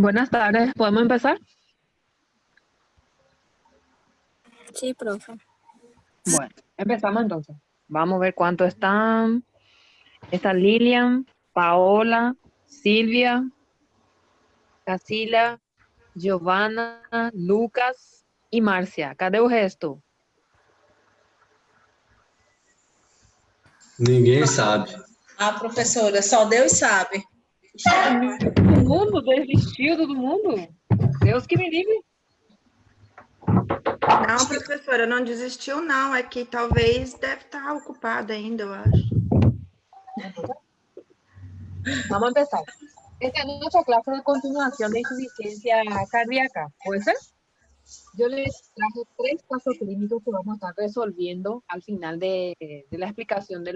Buenas tardes, ¿podemos empezar? Sí, profe. Bueno, empezamos entonces. Vamos a ver cuánto están. Está Lilian, Paola, Silvia, Casila, Giovanna, Lucas y Marcia. Cadê o resto? Ninguém sabe. Ah, professora, só Deus sabe. Todo mundo desistiu, todo mundo. Deus que me livre. Não, professora, não desistiu, não. É que talvez deve estar ocupada ainda, eu acho. Vamos a empezar. Esta es nuestra clase de continuación de insuficiencia cardíaca. ¿Puede ser? Yo les traje 3 casos clínicos que vamos a estar resolviendo al final de la explicación de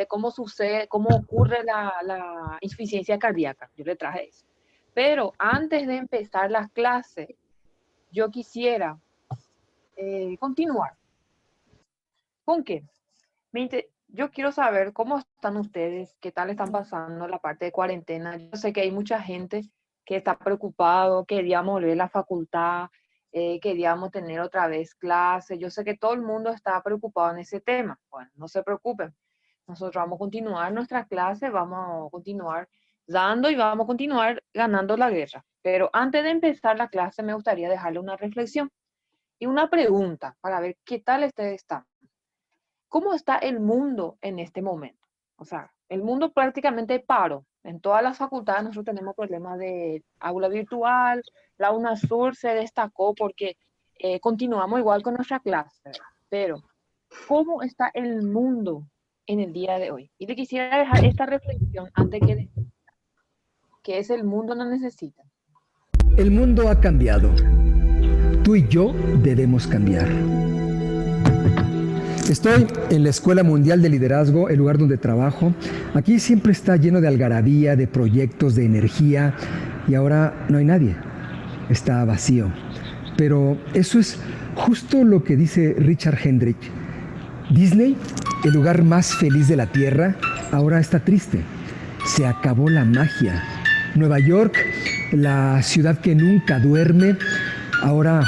cómo sucede, cómo ocurre la insuficiencia cardíaca. Yo les traje eso. Pero antes de empezar las clases, yo quisiera continuar. ¿Con qué? Yo quiero saber cómo están ustedes, qué tal están pasando la parte de cuarentena. Yo sé que hay mucha gente que está preocupado, queríamos volver a la facultad, queríamos tener otra vez clases. Yo sé que todo el mundo está preocupado en ese tema. Bueno, no se preocupen. Nosotros vamos a continuar nuestras clases, vamos a continuar dando y vamos a continuar ganando la guerra. Pero antes de empezar la clase me gustaría dejarle una reflexión y una pregunta para ver qué tal ustedes están. ¿Cómo está el mundo en este momento? O sea, el mundo prácticamente paró. En todas las facultades nosotros tenemos problemas de aula virtual. La UNASUR se destacó porque continuamos igual con nuestra clase. Pero, ¿cómo está el mundo en el día de hoy? Y le quisiera dejar esta reflexión antes que es el mundo no necesita. El mundo ha cambiado. Tú y yo debemos cambiar. Estoy en la Escuela Mundial de Liderazgo, el lugar donde trabajo. Aquí siempre está lleno de algarabía, de proyectos, de energía, y ahora no hay nadie. Está vacío. Pero eso es justo lo que dice Richard Hendrick. Disney, el lugar más feliz de la Tierra, ahora está triste. Se acabó la magia. Nueva York, la ciudad que nunca duerme, ahora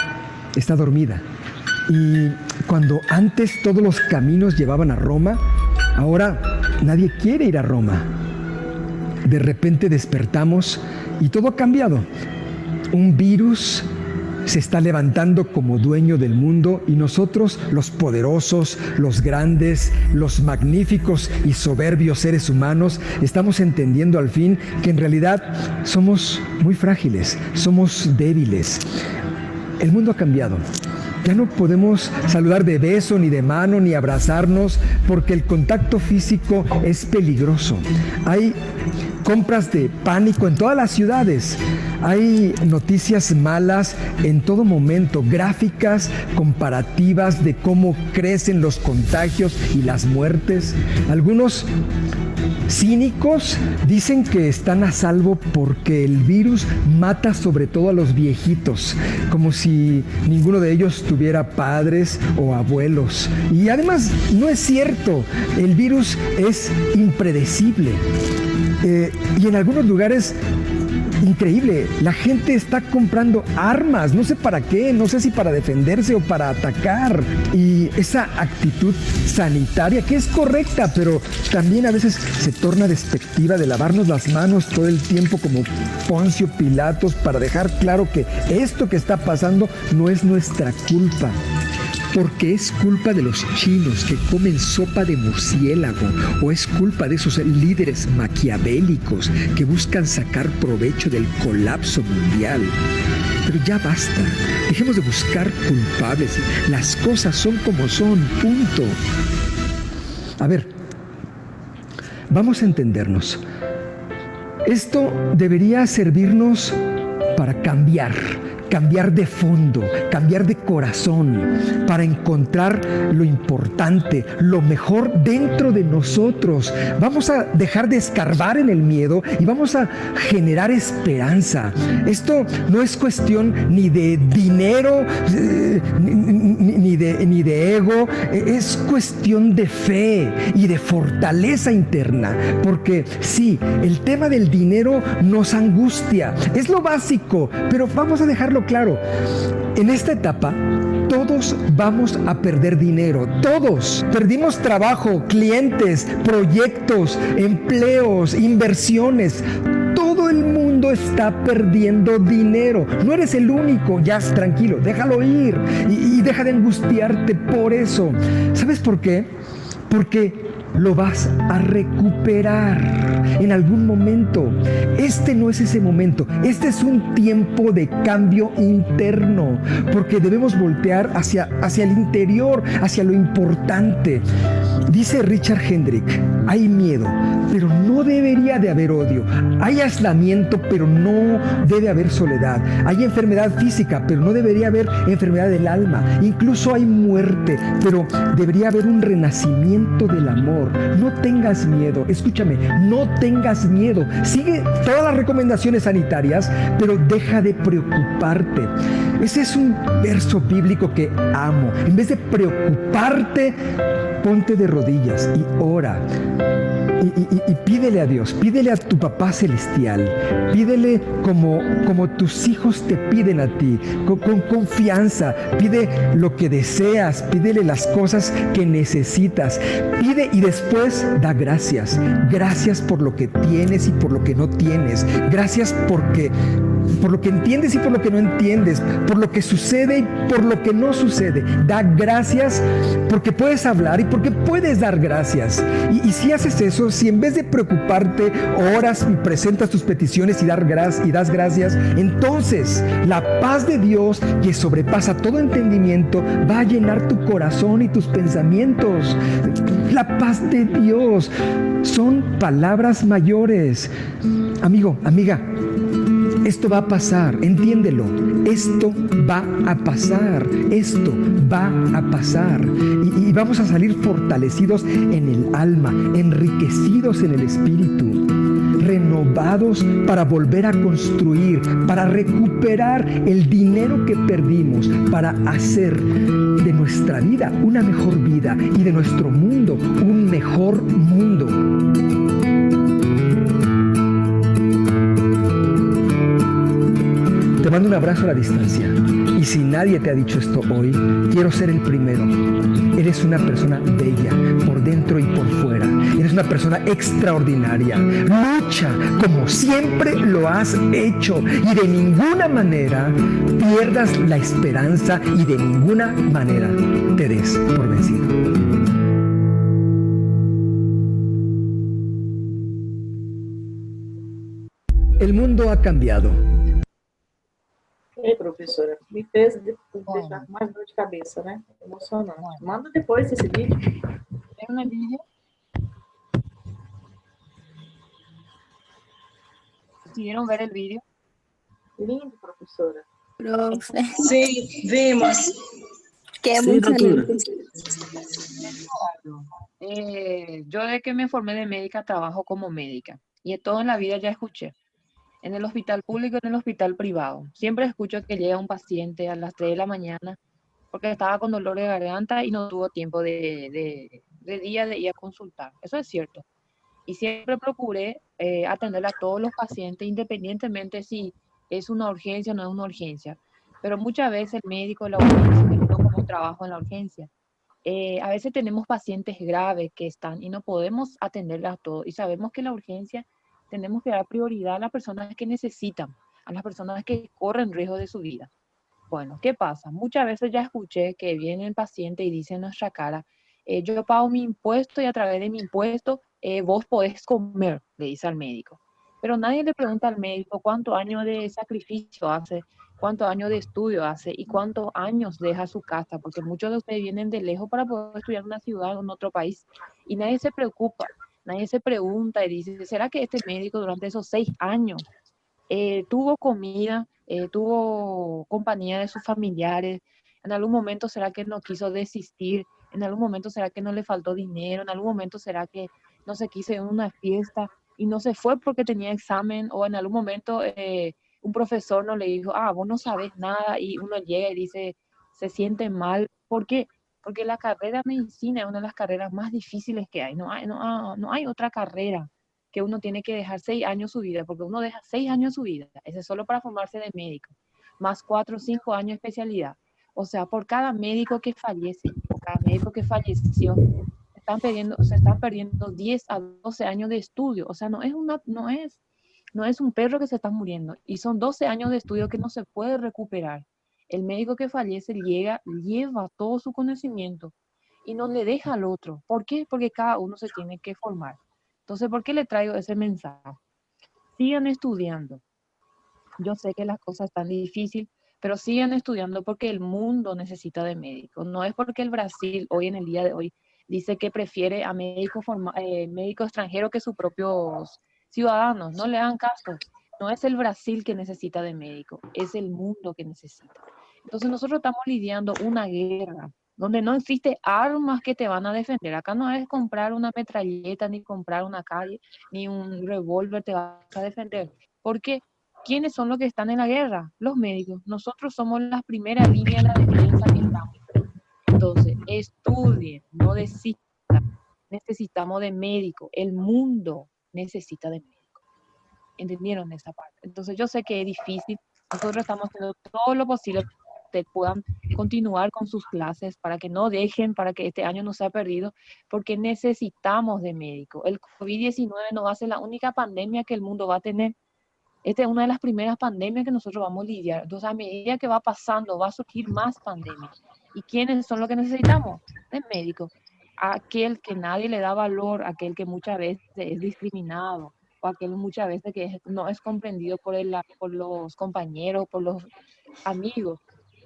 está dormida. Y cuando antes todos los caminos llevaban a Roma, ahora nadie quiere ir a Roma. De repente despertamos y todo ha cambiado. Un virus se está levantando como dueño del mundo y nosotros, los poderosos, los grandes, los magníficos y soberbios seres humanos, estamos entendiendo al fin que en realidad somos muy frágiles, somos débiles. El mundo ha cambiado. Ya no podemos saludar de beso, ni de mano, ni abrazarnos, porque el contacto físico es peligroso. Hay compras de pánico en todas las ciudades. Hay noticias malas en todo momento, gráficas comparativas de cómo crecen los contagios y las muertes. Algunos cínicos dicen que están a salvo porque el virus mata sobre todo a los viejitos, como si ninguno de ellos tuviera padres o abuelos. Y además no es cierto, el virus es impredecible. Y en algunos lugares, increíble, la gente está comprando armas, no sé para qué, no sé si para defenderse o para atacar. Y esa actitud sanitaria, que es correcta, pero también a veces se torna despectiva, de lavarnos las manos todo el tiempo como Poncio Pilatos para dejar claro que esto que está pasando no es nuestra culpa. Porque es culpa de los chinos que comen sopa de murciélago, o es culpa de esos líderes maquiavélicos que buscan sacar provecho del colapso mundial. Pero ya basta, dejemos de buscar culpables, las cosas son como son, punto. A ver, vamos a entendernos. Esto debería servirnos para cambiar de fondo, cambiar de corazón, para encontrar lo importante, lo mejor dentro de nosotros. Vamos a dejar de escarbar en el miedo y vamos a generar esperanza. Esto no es cuestión ni de dinero, ni de ego, es cuestión de fe y de fortaleza interna, porque sí, el tema del dinero nos angustia, es lo básico. lógico, pero vamos a dejarlo claro. En esta etapa, todos vamos a perder dinero, todos. Perdimos trabajo, clientes, proyectos, empleos, inversiones. Todo el mundo está perdiendo dinero. No eres el único. Ya, tranquilo, déjalo ir y deja de angustiarte por eso. ¿Sabes por qué? Porque lo vas a recuperar en algún momento. Este no es ese momento. Este es un tiempo de cambio interno, porque debemos voltear hacia el interior, hacia lo importante. Dice Richard Hendrick, hay miedo, pero no debería de haber odio. Hay aislamiento, pero no debe haber soledad. Hay enfermedad física, pero no debería haber enfermedad del alma. Incluso hay muerte, pero debería haber un renacimiento del amor. No tengas miedo, escúchame, no tengas miedo. Sigue todas las recomendaciones sanitarias, pero deja de preocuparte. Ese es un verso bíblico que amo. En vez de preocuparte, ponte de rodillas y ora. Y pídele a Dios, pídele a tu papá celestial, pídele como tus hijos te piden a ti, con confianza, pide lo que deseas, pídele las cosas que necesitas, pide y después da gracias. Gracias por lo que tienes y por lo que no tienes. Gracias por lo que entiendes y por lo que no entiendes, por lo que sucede y por lo que no sucede. Da gracias porque puedes hablar y porque puedes dar gracias. Y si haces eso, si en vez de preocuparte, oras y presentas tus peticiones y das gracias, entonces la paz de Dios, que sobrepasa todo entendimiento, va a llenar tu corazón y tus pensamientos. La paz de Dios son palabras mayores. Amigo, amiga, esto va a pasar, entiéndelo. Esto va a pasar. Esto va a pasar. Y vamos a salir fortalecidos en el alma, enriquecidos en el espíritu, renovados para volver a construir, para recuperar el dinero que perdimos, para hacer de nuestra vida una mejor vida y de nuestro mundo un mejor mundo. Te mando un abrazo a la distancia. Y si nadie te ha dicho esto hoy, quiero ser el primero. Eres una persona bella, por dentro y por fuera. Eres una persona extraordinaria. Lucha como siempre lo has hecho. Y de ninguna manera pierdas la esperanza y de ninguna manera te des por vencido. El mundo ha cambiado. Professora, me fez deixar mais dor de cabeça, né? Emocionante. Manda depois esse vídeo. ¿Ven el vídeo? ¿Pudieron ver el vídeo? Lindo, professora. Profe, Sim, vimos. qué Sí, doctora. Yo de que me formé de médica trabajo como médica y todo en la vida ya escuché. En el hospital público y en el hospital privado. Siempre escucho que llega un paciente a las 3 de la mañana porque estaba con dolor de garganta y no tuvo tiempo de ir a consultar. Eso es cierto. Y siempre procuré atender a todos los pacientes, independientemente si es una urgencia o no es una urgencia. Pero muchas veces el médico de la urgencia, yo como trabajo en la urgencia, a veces tenemos pacientes graves que están y no podemos atenderlas a todos. Y sabemos que la urgencia tenemos que dar prioridad a las personas que necesitan, a las personas que corren riesgo de su vida. Bueno, ¿qué pasa? Muchas veces ya escuché que viene el paciente y dice en nuestra cara, yo pago mi impuesto y a través de mi impuesto vos podés comer, le dice al médico. Pero nadie le pregunta al médico cuántos años de sacrificio hace, cuántos años de estudio hace y cuántos años deja su casa, porque muchos de ustedes vienen de lejos para poder estudiar en una ciudad o en otro país y nadie se preocupa. Nadie se pregunta y dice, ¿será que este médico durante esos 6 años tuvo comida, tuvo compañía de sus familiares? ¿En algún momento será que no quiso desistir? ¿En algún momento será que no le faltó dinero? ¿En algún momento será que no se quiso ir a una fiesta y no se fue porque tenía examen? ¿O en algún momento un profesor no le dijo, vos no sabes nada? Y uno llega y dice, se siente mal. ¿Por qué? Porque la carrera de medicina es una de las carreras más difíciles que hay. No hay otra carrera que uno tiene que dejar 6 años de su vida, porque uno deja 6 años de su vida, ese es solo para formarse de médico, más 4 o 5 años de especialidad. O sea, por cada médico que fallece, por cada médico que falleció, se están perdiendo 10 a 12 años de estudio. O sea, no es un perro que se está muriendo. Y son 12 años de estudio que no se puede recuperar. El médico que fallece lleva todo su conocimiento y no le deja al otro. ¿Por qué? Porque cada uno se tiene que formar. Entonces, ¿por qué le traigo ese mensaje? Sigan estudiando. Yo sé que las cosas están difíciles, pero sigan estudiando porque el mundo necesita de médicos. No es porque el Brasil hoy en el día de hoy dice que prefiere a médicos extranjeros que sus propios ciudadanos. No le hagan caso. No es el Brasil que necesita de médicos, es el mundo que necesita. Entonces nosotros estamos lidiando una guerra donde no existe armas que te van a defender. Acá no es comprar una metralleta, ni comprar una calle, ni un revólver te va a defender. ¿Por qué? ¿Quiénes son los que están en la guerra? Los médicos. Nosotros somos la primera línea de la defensa que estamos. Entonces, estudien, no desistan. Necesitamos de médicos. El mundo necesita de médicos. ¿Entendieron esa parte? Entonces, yo sé que es difícil. Nosotros estamos haciendo todo lo posible para que ustedes puedan continuar con sus clases, para que no dejen, para que este año no sea perdido, porque necesitamos de médicos. El COVID-19 no va a ser la única pandemia que el mundo va a tener. Esta es una de las primeras pandemias que nosotros vamos a lidiar. Entonces, a medida que va pasando, va a surgir más pandemias. ¿Y quiénes son los que necesitamos? El médico. Aquel que nadie le da valor, aquel que muchas veces es discriminado, o aquel muchas veces que no es comprendido por los compañeros, por los amigos.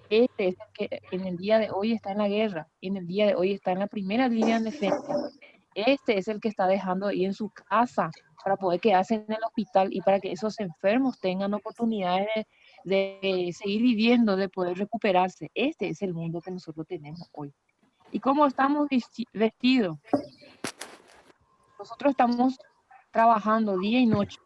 Este es el que en el día de hoy está en la guerra, y en el día de hoy está en la primera línea de defensa. Este es el que está dejando ahí en su casa para poder quedarse en el hospital y para que esos enfermos tengan oportunidades de seguir viviendo, de poder recuperarse. Este es el mundo que nosotros tenemos hoy. ¿Y cómo estamos vestidos? Nosotros estamos trabajando día y noche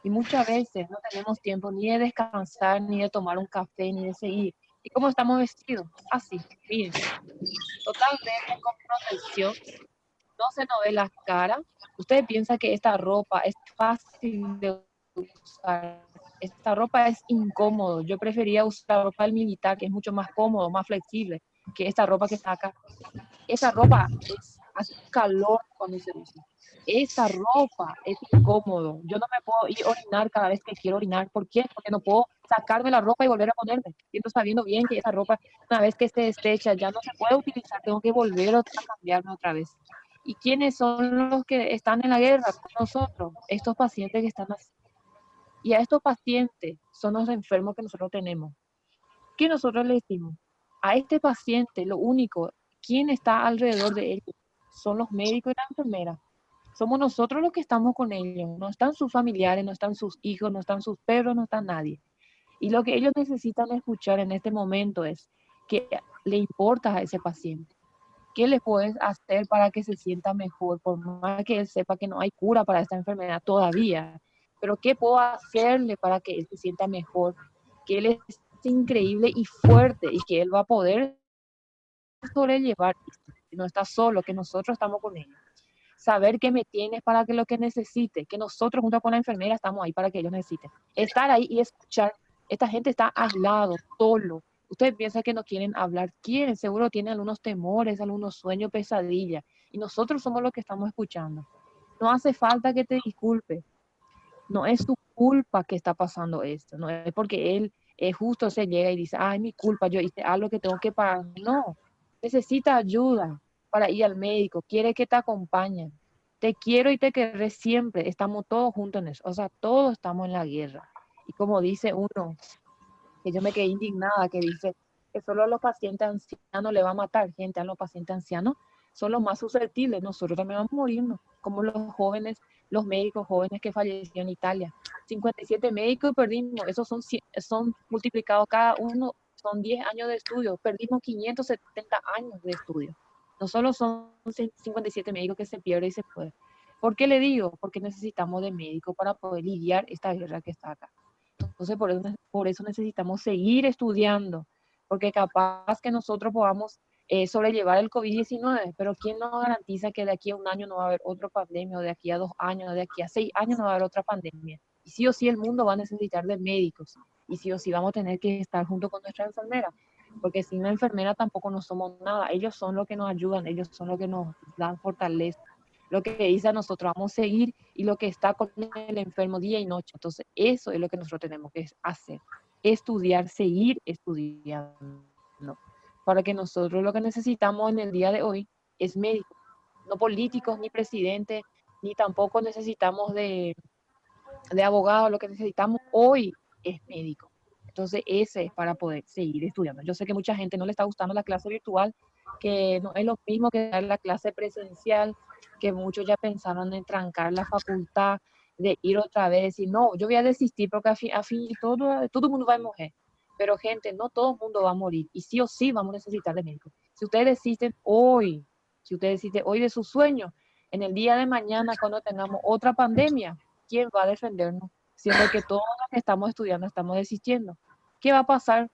y muchas veces no tenemos tiempo ni de descansar, ni de tomar un café, ni de seguir. ¿Y cómo estamos vestidos? Así, miren, totalmente con protección. No se nos ve la cara. Usted piensa que esta ropa es fácil de usar. Esta ropa es incómodo. Yo prefería usar ropa del militar, que es mucho más cómodo, más flexible, que esta ropa que está acá. Esa ropa hace calor cuando se usa. Esa ropa es incómodo. Yo no me puedo ir a orinar cada vez que quiero orinar. ¿Por qué? Porque no puedo sacarme la ropa y volver a ponerme. Siento sabiendo bien que esa ropa, una vez que esté deshecha, ya no se puede utilizar. Tengo que volver a cambiarme otra vez. ¿Y quiénes son los que están en la guerra con nosotros? Estos pacientes que están así. Y a estos pacientes son los enfermos que nosotros tenemos. ¿Qué nosotros le decimos? A este paciente, lo único, ¿quién está alrededor de ellos? Son los médicos y las enfermeras. Somos nosotros los que estamos con ellos. No están sus familiares, no están sus hijos, no están sus perros, no está nadie. Y lo que ellos necesitan escuchar en este momento es que le importa a ese paciente. ¿Qué le puedes hacer para que se sienta mejor? Por más que él sepa que no hay cura para esta enfermedad todavía. Pero ¿qué puedo hacerle para que él se sienta mejor? Que él es increíble y fuerte y que él va a poder sobrellevar esto. Que no está solo, que nosotros estamos con él. Saber que me tienes para que lo que necesite, que nosotros junto con la enfermera estamos ahí para que ellos necesiten. Estar ahí y escuchar. Esta gente está aislado, solo. Ustedes piensan que no quieren hablar, quieren, seguro tienen algunos temores, algunos sueños, pesadillas. Y nosotros somos los que estamos escuchando. No hace falta que te disculpes. No es tu culpa que está pasando esto. No es porque él justo se llega y dice, ay, mi culpa, yo hice algo que tengo que pagar. No, necesita ayuda para ir al médico, quiere que te acompañen. Te quiero y te querré siempre. Estamos todos juntos en eso. O sea, todos estamos en la guerra. Y como dice uno, que yo me quedé indignada, que dice que solo a los pacientes ancianos le va a matar gente, a los pacientes ancianos son los más susceptibles, nosotros también vamos a morirnos, como los jóvenes, los médicos jóvenes que fallecieron en Italia. 57 médicos perdimos, esos son multiplicados cada uno, son 10 años de estudio, perdimos 570 años de estudio. No solo son 57 médicos que se pierden y se pueden. ¿Por qué le digo? Porque necesitamos de médicos para poder lidiar esta guerra que está acá. Entonces, por eso necesitamos seguir estudiando, porque capaz que nosotros podamos sobrellevar el COVID-19, pero ¿quién nos garantiza que de aquí a un año no va a haber otra pandemia, o de aquí a 2 años, o de aquí a 6 años no va a haber otra pandemia? Y sí o sí el mundo va a necesitar de médicos, y sí o sí vamos a tener que estar junto con nuestra enfermera, porque sin la enfermera tampoco no somos nada. Ellos son los que nos ayudan, ellos son los que nos dan fortaleza. Lo que dice a nosotros vamos a seguir, y lo que está con el enfermo día y noche. Entonces eso es lo que nosotros tenemos que hacer, estudiar, seguir estudiando, para que nosotros lo que necesitamos en el día de hoy es médicos, no políticos, ni presidentes, ni tampoco necesitamos de abogados. Lo que necesitamos hoy es médicos. Entonces ese es para poder seguir estudiando. Yo sé que mucha gente no le está gustando la clase virtual, que no es lo mismo que dar la clase presencial, que muchos ya pensaron en trancar la facultad, de ir otra vez y no, yo voy a desistir porque a fin todo el mundo va a morir. Pero gente, no todo el mundo va a morir, y sí o sí vamos a necesitar de médicos. Si ustedes desisten hoy, de su sueño, en el día de mañana cuando tengamos otra pandemia, ¿quién va a defendernos? Siendo que todos los que estamos estudiando estamos desistiendo. ¿Qué va a pasar?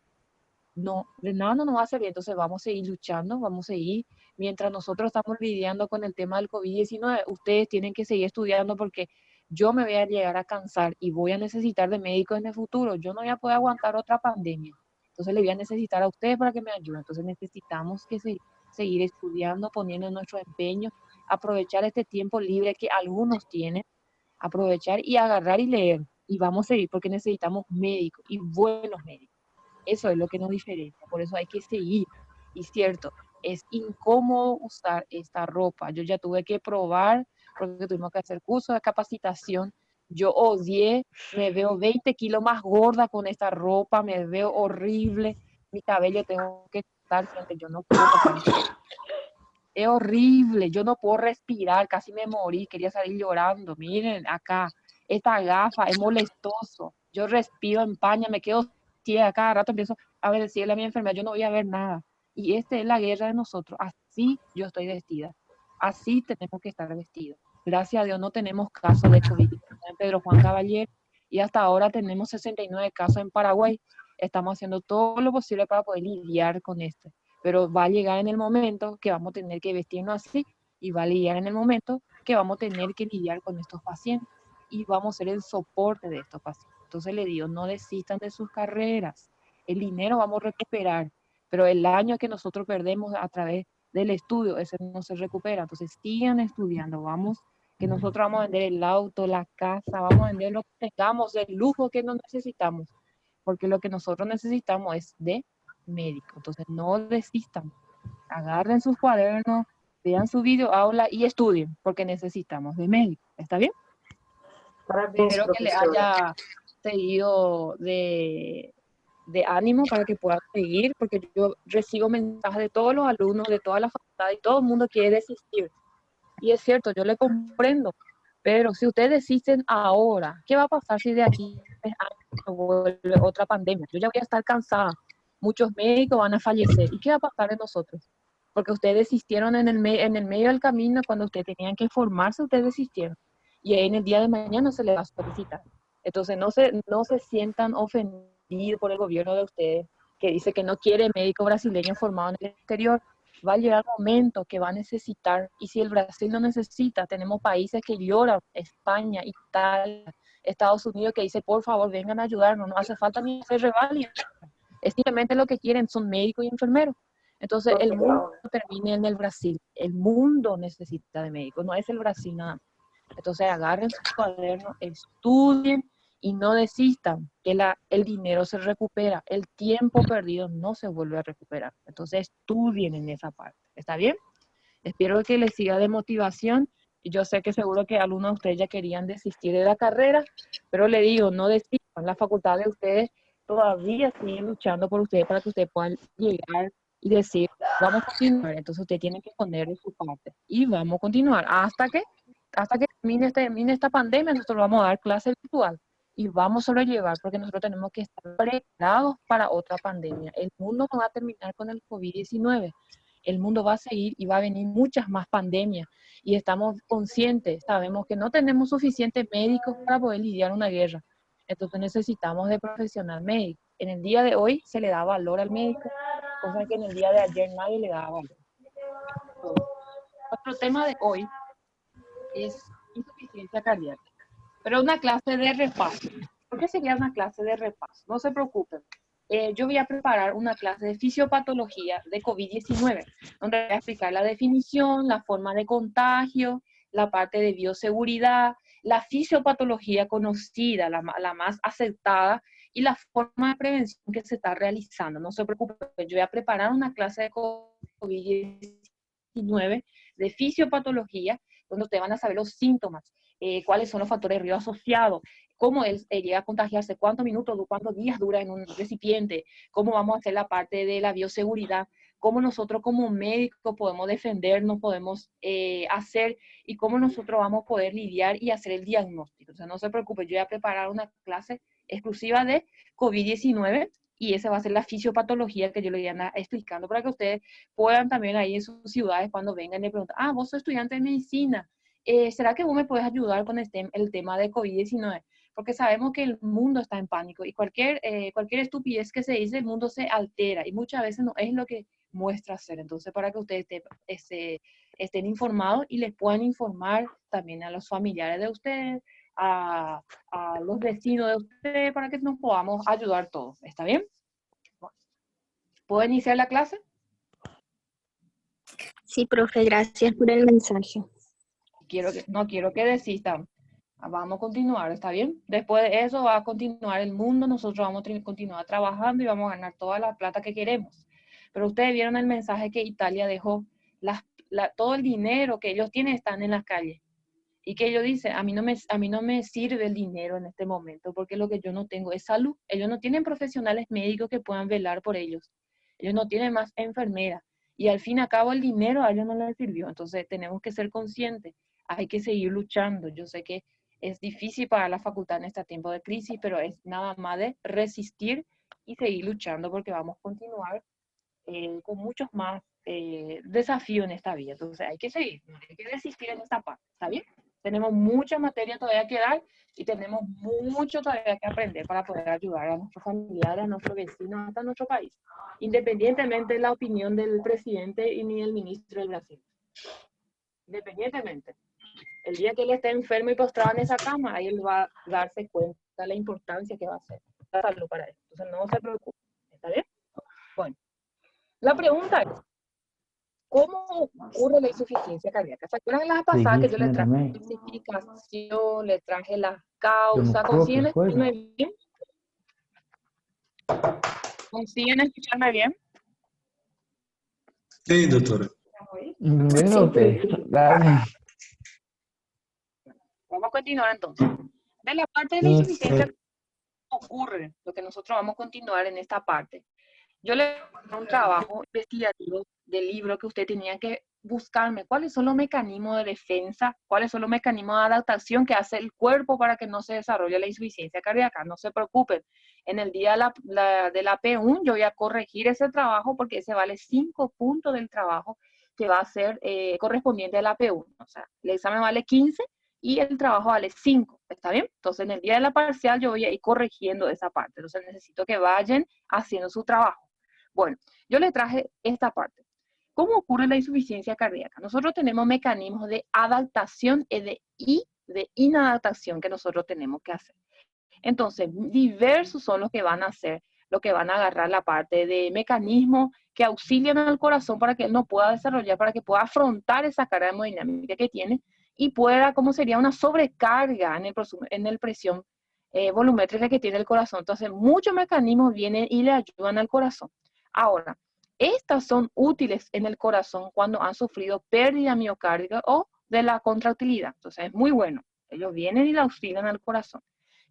No, de nada no nos va a servir. Entonces vamos a seguir luchando, vamos a seguir. Mientras nosotros estamos lidiando con el tema del COVID-19, ustedes tienen que seguir estudiando, porque yo me voy a llegar a cansar y voy a necesitar de médicos en el futuro. Yo no voy a poder aguantar otra pandemia. Entonces le voy a necesitar a ustedes para que me ayuden. Entonces necesitamos que seguir estudiando, poniendo nuestro empeño, aprovechar este tiempo libre que algunos tienen, aprovechar y agarrar y leer. Y vamos a seguir porque necesitamos médicos, y buenos médicos. Eso es lo que nos diferencia, por eso hay que seguir. Y cierto, es incómodo usar esta ropa. Yo ya tuve que probar, porque tuvimos que hacer curso de capacitación. Yo odié, me veo 20 kilos más gorda con esta ropa, me veo horrible. Mi cabello tengo que estar, gente, yo no puedo pasar. Es horrible, yo no puedo respirar, casi me morí, quería salir llorando. Miren acá, esta gafa es molestoso. Yo respiro, empaña, me quedo ciega, cada rato empiezo a decirle a mi enfermera, yo no voy a ver nada. Y esta es la guerra de nosotros. Así yo estoy vestida, así tenemos que estar vestidos. Gracias a Dios no tenemos casos de COVID en Pedro Juan Caballero, y hasta ahora tenemos 69 casos en Paraguay. Estamos haciendo todo lo posible para poder lidiar con esto, pero va a llegar en el momento que vamos a tener que vestirnos así, y va a llegar en el momento que vamos a tener que lidiar con estos pacientes, y vamos a ser el soporte de estos pacientes. Entonces le digo, no desistan de sus carreras, el dinero vamos a recuperar, pero el año que nosotros perdemos a través del estudio, ese no se recupera. Entonces sigan estudiando, que nosotros vamos a vender el auto, la casa, vamos a vender lo que tengamos, el lujo que no necesitamos, porque lo que nosotros necesitamos es de médico. Entonces no desistan, agarren sus cuadernos, vean su video aula y estudien, porque necesitamos de médico. ¿Está bien? Parabéns, Espero que le professora. haya seguido de ánimo para que pueda seguir, porque yo recibo mensajes de todos los alumnos, de toda la facultad, y todo el mundo quiere desistir. Y es cierto, yo le comprendo, pero si ustedes desisten ahora, ¿qué va a pasar si de aquí a 3 años vuelve otra pandemia? Yo ya voy a estar cansada, muchos médicos van a fallecer, ¿y qué va a pasar de nosotros? Porque ustedes desistieron en el medio del camino, cuando ustedes tenían que formarse, ustedes desistieron, y ahí en el día de mañana se les va a solicitar. Entonces no se sientan ofendidos por el gobierno de ustedes, que dice que no quiere médico brasileño formado en el exterior. Va a llegar el momento que va a necesitar, y si el Brasil no necesita, tenemos países que lloran, España, Italia, Estados Unidos, que dice, por favor, vengan a ayudarnos, no hace falta ni hacer reválida. Es simplemente lo que quieren, son médicos y enfermeros. Entonces el mundo no termina en el Brasil, el mundo necesita de médicos, no es el Brasil nada más. Entonces agarren su cuaderno, estudien y no desistan, que el dinero se recupera, el tiempo perdido no se vuelve a recuperar. Entonces estudien en esa parte, ¿está bien? Espero que les siga de motivación. Y yo sé que seguro que algunos de ustedes ya querían desistir de la carrera, pero le digo, no desistan, la facultad de ustedes todavía sigue luchando por ustedes para que ustedes puedan llegar y decir, vamos a continuar. Entonces ustedes tienen que poner de su parte y vamos a continuar hasta que termine esta pandemia. Nosotros vamos a dar clase virtual y vamos a sobrellevar, porque nosotros tenemos que estar preparados para otra pandemia. El mundo no va a terminar con el COVID-19. El mundo va a seguir y va a venir muchas más pandemias, y estamos conscientes, sabemos que no tenemos suficientes médicos para poder lidiar una guerra. Entonces necesitamos de profesional médico. En el día de hoy se le da valor al médico, cosa que en el día de ayer nadie le daba valor. Nuestro tema de hoy es insuficiencia cardíaca, pero una clase de repaso. ¿Por qué sería una clase de repaso? No se preocupen. Yo voy a preparar una clase de fisiopatología de COVID-19, donde voy a explicar la definición, la forma de contagio, la parte de bioseguridad, la fisiopatología conocida, la más aceptada, y la forma de prevención que se está realizando. No se preocupen, yo voy a preparar una clase de COVID-19 de fisiopatología, donde ustedes van a saber los síntomas, cuáles son los factores de riesgo asociados, cómo él llega a contagiarse, cuántos minutos, cuántos días dura en un recipiente, cómo vamos a hacer la parte de la bioseguridad, cómo nosotros como médicos podemos defendernos, podemos hacer, y cómo nosotros vamos a poder lidiar y hacer el diagnóstico. O sea, no se preocupe, yo voy a preparar una clase exclusiva de COVID-19 y esa va a ser la fisiopatología que yo le voy a andar explicando para que ustedes puedan también ahí en sus ciudades cuando vengan y preguntan, vos sos estudiante de medicina, ¿será que vos me puedes ayudar con el tema de COVID-19? Porque sabemos que el mundo está en pánico y cualquier estupidez que se dice, el mundo se altera y muchas veces no es lo que muestra ser. Entonces, para que ustedes estén informados y les puedan informar también a los familiares de ustedes, a los vecinos de ustedes, para que nos podamos ayudar todos. ¿Está bien? Bueno, ¿puedo iniciar la clase? Sí, profe, gracias por el mensaje. No quiero que desistan. Vamos a continuar, ¿está bien? Después de eso va a continuar el mundo, nosotros vamos a continuar trabajando y vamos a ganar toda la plata que queremos. Pero ustedes vieron el mensaje que Italia dejó, todo el dinero que ellos tienen están en las calles. Y que ellos dicen, a mí no me sirve el dinero en este momento, porque lo que yo no tengo es salud. Ellos no tienen profesionales médicos que puedan velar por ellos. Ellos no tienen más enfermeras. Y al fin y al cabo el dinero a ellos no les sirvió. Entonces tenemos que ser conscientes. Hay que seguir luchando. Yo sé que es difícil para la facultad en este tiempo de crisis, pero es nada más de resistir y seguir luchando porque vamos a continuar con muchos más desafíos en esta vida. Entonces hay que seguir, hay que resistir en esta parte, ¿está bien? Tenemos mucha materia todavía que dar y tenemos mucho todavía que aprender para poder ayudar a nuestros familiares, a nuestros vecinos, hasta nuestro país, independientemente de la opinión del presidente y ni del ministro del Brasil. Independientemente. El día que él esté enfermo y postrado en esa cama, ahí él va a darse cuenta de la importancia que va a hacer la salud para él. Entonces no se preocupe, ¿está bien? Bueno, la pregunta es, ¿cómo ocurre la insuficiencia cardíaca? ¿Se acuerdan la pasada que yo les traje la clasificación, les traje las causas? ¿Consiguen escucharme bien? ¿Consiguen escucharme bien? Sí, doctora. Bueno, pues, dale. Vamos a continuar entonces. De la parte de la insuficiencia ocurre, lo que nosotros vamos a continuar en esta parte. Yo le hice un trabajo investigativo del libro que usted tenía que buscarme cuáles son los mecanismos de defensa, cuáles son los mecanismos de adaptación que hace el cuerpo para que no se desarrolle la insuficiencia cardíaca. No se preocupen. En el día de la P1 yo voy a corregir ese trabajo porque ese vale 5 puntos del trabajo que va a ser correspondiente a la P1. O sea, el examen vale 15 y el trabajo vale 5, ¿está bien? Entonces, en el día de la parcial yo voy a ir corrigiendo esa parte. Entonces, necesito que vayan haciendo su trabajo. Bueno, yo les traje esta parte. ¿Cómo ocurre la insuficiencia cardíaca? Nosotros tenemos mecanismos de adaptación y de inadaptación que nosotros tenemos que hacer. Entonces, diversos son los que van a hacer, lo que van a agarrar la parte de mecanismos que auxilian al corazón para que él no pueda desarrollar, para que pueda afrontar esa carga hemodinámica que tiene y pueda, como sería una sobrecarga en el presión volumétrica que tiene el corazón. Entonces, muchos mecanismos vienen y le ayudan al corazón. Ahora, estas son útiles en el corazón cuando han sufrido pérdida miocárdica o de la contractilidad. Entonces, es muy bueno. Ellos vienen y le auxilian al corazón.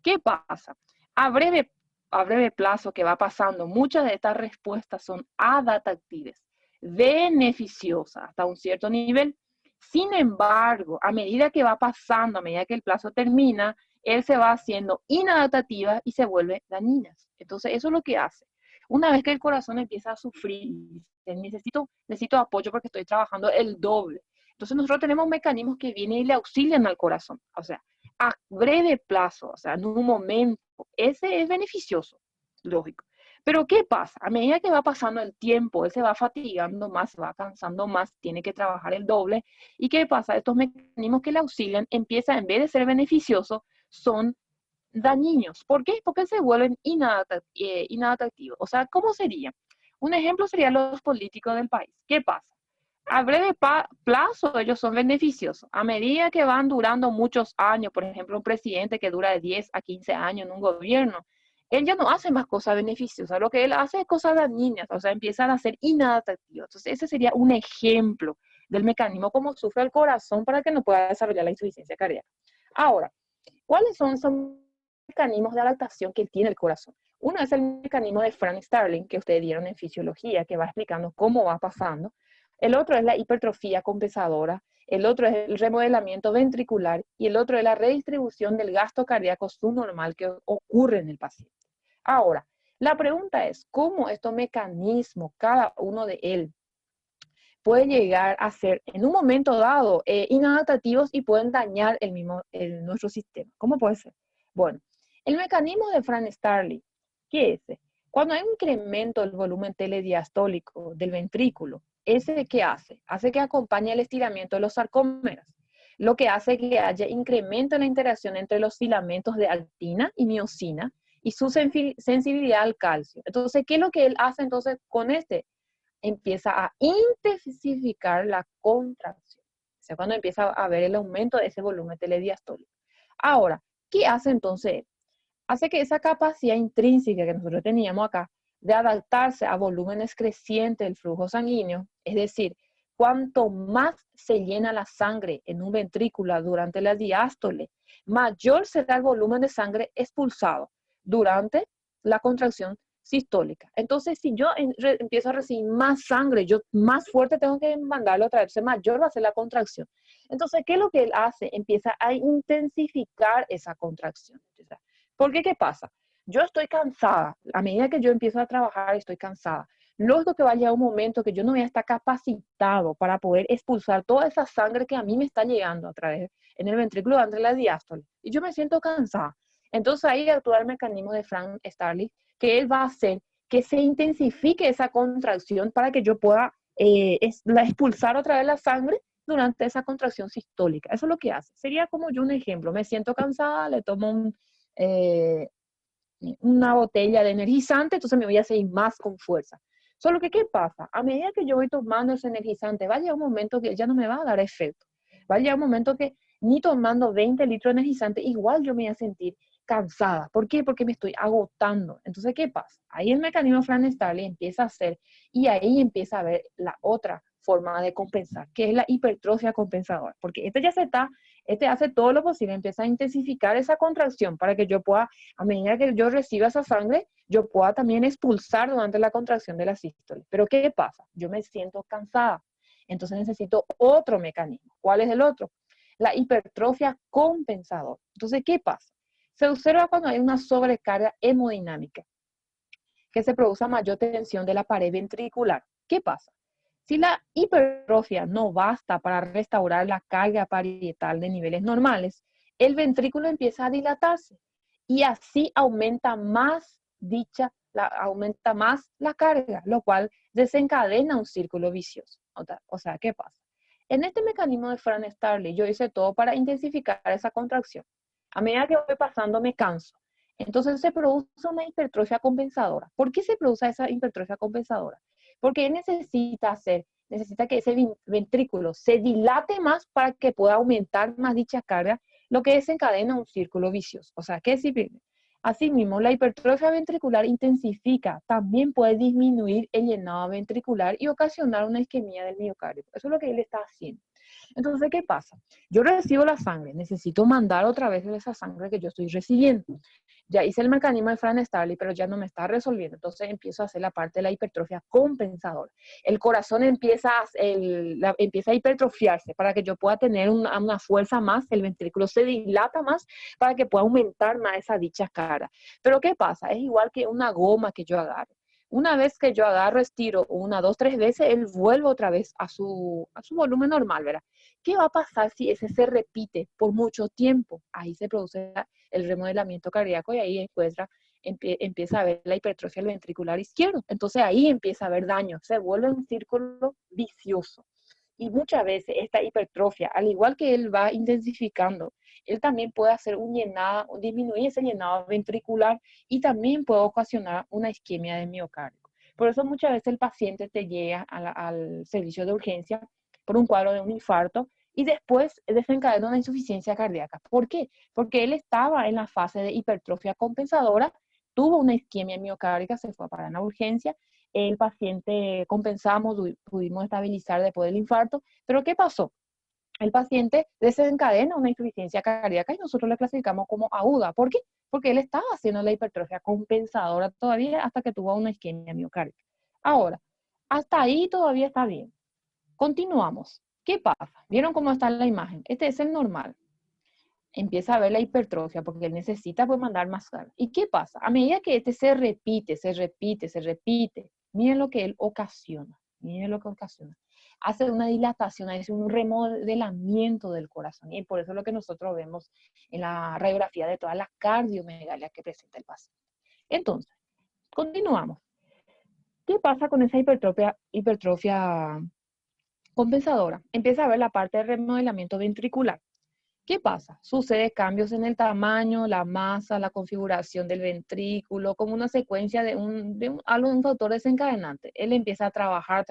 ¿Qué pasa? A breve plazo que va pasando, muchas de estas respuestas son adaptativas, beneficiosas hasta un cierto nivel. Sin embargo, a medida que va pasando, a medida que el plazo termina, él se va haciendo inadaptativa y se vuelve dañinas. Entonces, eso es lo que hace. Una vez que el corazón empieza a sufrir, necesito apoyo porque estoy trabajando el doble. Entonces, nosotros tenemos mecanismos que vienen y le auxilian al corazón. O sea, a breve plazo, o sea, en un momento, ese es beneficioso, lógico. Pero ¿qué pasa? A medida que va pasando el tiempo, él se va fatigando más, va cansando más, tiene que trabajar el doble. ¿Y qué pasa? Estos mecanismos que le auxilian empiezan, en vez de ser beneficiosos, son dañinos. ¿Por qué? Porque se vuelven inadaptativos. O sea, ¿cómo sería? Un ejemplo serían los políticos del país. ¿Qué pasa? A breve plazo ellos son beneficiosos. A medida que van durando muchos años, por ejemplo, un presidente que dura de 10 a 15 años en un gobierno, él ya no hace más cosas beneficiosas, lo que él hace es cosas dañinas, o sea, empiezan a ser inadaptativos. Entonces, ese sería un ejemplo del mecanismo como sufre el corazón para que no pueda desarrollar la insuficiencia cardíaca. Ahora, ¿cuáles son esos mecanismos de adaptación que tiene el corazón? Uno es el mecanismo de Frank Starling, que ustedes dieron en fisiología, que va explicando cómo va pasando. El otro es la hipertrofia compensadora, el otro es el remodelamiento ventricular y el otro es la redistribución del gasto cardíaco subnormal que ocurre en el paciente. Ahora, la pregunta es, ¿cómo estos mecanismos, cada uno de ellos, puede llegar a ser en un momento dado inadaptativos y pueden dañar nuestro sistema? ¿Cómo puede ser? Bueno, el mecanismo de Frank Starling, ¿qué es? Cuando hay un incremento del volumen telediastólico del ventrículo, ¿ese qué hace? Hace que acompañe el estiramiento de los sarcómeros, lo que hace que haya incremento en la interacción entre los filamentos de actina y miosina y su sensibilidad al calcio. Entonces, ¿qué es lo que él hace entonces con este? Empieza a intensificar la contracción. O sea, cuando empieza a haber el aumento de ese volumen telediastólico. Ahora, ¿qué hace entonces él? Hace que esa capacidad intrínseca que nosotros teníamos acá de adaptarse a volúmenes crecientes del flujo sanguíneo, es decir, cuanto más se llena la sangre en un ventrículo durante la diástole, mayor será el volumen de sangre expulsado durante la contracción sistólica. Entonces, si yo empiezo a recibir más sangre, yo más fuerte tengo que mandarlo otra vez, entonces mayor va a ser la contracción. Entonces, ¿qué es lo que él hace? Empieza a intensificar esa contracción. Porque, ¿qué pasa? Yo estoy cansada. A medida que yo empiezo a trabajar, estoy cansada. Luego que va a llegar un momento que yo no voy a estar capacitado para poder expulsar toda esa sangre que a mí me está llegando a través en el ventrículo entre la diástole. Y yo me siento cansada. Entonces ahí actúa el mecanismo de Frank Starling, que él va a hacer que se intensifique esa contracción para que yo pueda expulsar otra vez la sangre durante esa contracción sistólica. Eso es lo que hace. Sería como yo un ejemplo. Me siento cansada, le tomo una botella de energizante, entonces me voy a seguir más con fuerza. Solo que, ¿qué pasa? A medida que yo voy tomando ese energizante, va a llegar un momento que ya no me va a dar efecto. Va a llegar un momento que ni tomando 20 litros de energizante, igual yo me voy a sentir cansada. ¿Por qué? Porque me estoy agotando. Entonces, ¿qué pasa? Ahí el mecanismo Frank Starling empieza a hacer y ahí empieza a ver la otra forma de compensar, que es la hipertrofia compensadora. Porque este hace todo lo posible, empieza a intensificar esa contracción para que yo pueda, a medida que yo reciba esa sangre, yo pueda también expulsar durante la contracción de la sístole. Pero ¿qué pasa? Yo me siento cansada. Entonces necesito otro mecanismo. ¿Cuál es el otro? La hipertrofia compensadora. Entonces, ¿qué pasa? Se observa cuando hay una sobrecarga hemodinámica, que se produce mayor tensión de la pared ventricular. ¿Qué pasa? Si la hipertrofia no basta para restaurar la carga parietal de niveles normales, el ventrículo empieza a dilatarse y así aumenta más la carga, lo cual desencadena un círculo vicioso. O sea, ¿qué pasa? En este mecanismo de Frank Starling, yo hice todo para intensificar esa contracción. A medida que voy pasando, me canso. Entonces se produce una hipertrofia compensadora. ¿Por qué se produce esa hipertrofia compensadora? Porque necesita que ese ventrículo se dilate más para que pueda aumentar más dicha carga, lo que desencadena un círculo vicioso. O sea, ¿qué significa? Asimismo, la hipertrofia ventricular intensifica, también puede disminuir el llenado ventricular y ocasionar una isquemia del miocardio. Eso es lo que él está haciendo. Entonces, ¿qué pasa? Yo recibo la sangre, necesito mandar otra vez esa sangre que yo estoy recibiendo. Ya hice el mecanismo de Frank Starling, pero ya no me está resolviendo. Entonces empiezo a hacer la parte de la hipertrofia compensadora. El corazón empieza a hipertrofiarse para que yo pueda tener una fuerza más, el ventrículo se dilata más para que pueda aumentar más esa dicha carga. Pero ¿qué pasa? Es igual que una goma que yo agarro. Una vez que yo agarro, estiro 1, 2, 3 veces, él vuelve otra vez a su volumen normal, ¿verdad? ¿Qué va a pasar si ese se repite por mucho tiempo? Ahí se produce el remodelamiento cardíaco y ahí encuentra empieza a haber la hipertrofia del ventricular izquierdo. Entonces ahí empieza a haber daño, se vuelve un círculo vicioso. Y muchas veces esta hipertrofia, al igual que él va intensificando, él también puede hacer un llenado, disminuir ese llenado ventricular y también puede ocasionar una isquemia de miocardio. Por eso muchas veces el paciente te llega al servicio de urgencia por un cuadro de un infarto y después desencadena una insuficiencia cardíaca. ¿Por qué? Porque él estaba en la fase de hipertrofia compensadora, tuvo una isquemia miocárdica, se fue a parar en la urgencia, el paciente compensamos, pudimos estabilizar después del infarto, pero ¿qué pasó? El paciente desencadena una insuficiencia cardíaca y nosotros la clasificamos como aguda. ¿Por qué? Porque él estaba haciendo la hipertrofia compensadora todavía hasta que tuvo una isquemia miocárdica. Ahora, hasta ahí todavía está bien. Continuamos. ¿Qué pasa? ¿Vieron cómo está la imagen? Este es el normal. Empieza a ver la hipertrofia porque él necesita pues mandar más carga. ¿Y qué pasa? A medida que este se repite, miren lo que él ocasiona. Miren lo que ocasiona. Hace una dilatación, hace un remodelamiento del corazón. Y por eso es lo que nosotros vemos en la radiografía de toda la cardiomegalia que presenta el paciente. Entonces, continuamos. ¿Qué pasa con esa hipertrofia compensadora? Empieza a ver la parte de remodelamiento ventricular. ¿Qué pasa? Sucede cambios en el tamaño, la masa, la configuración del ventrículo, como una secuencia de un factor desencadenante. Él empieza a trabajar,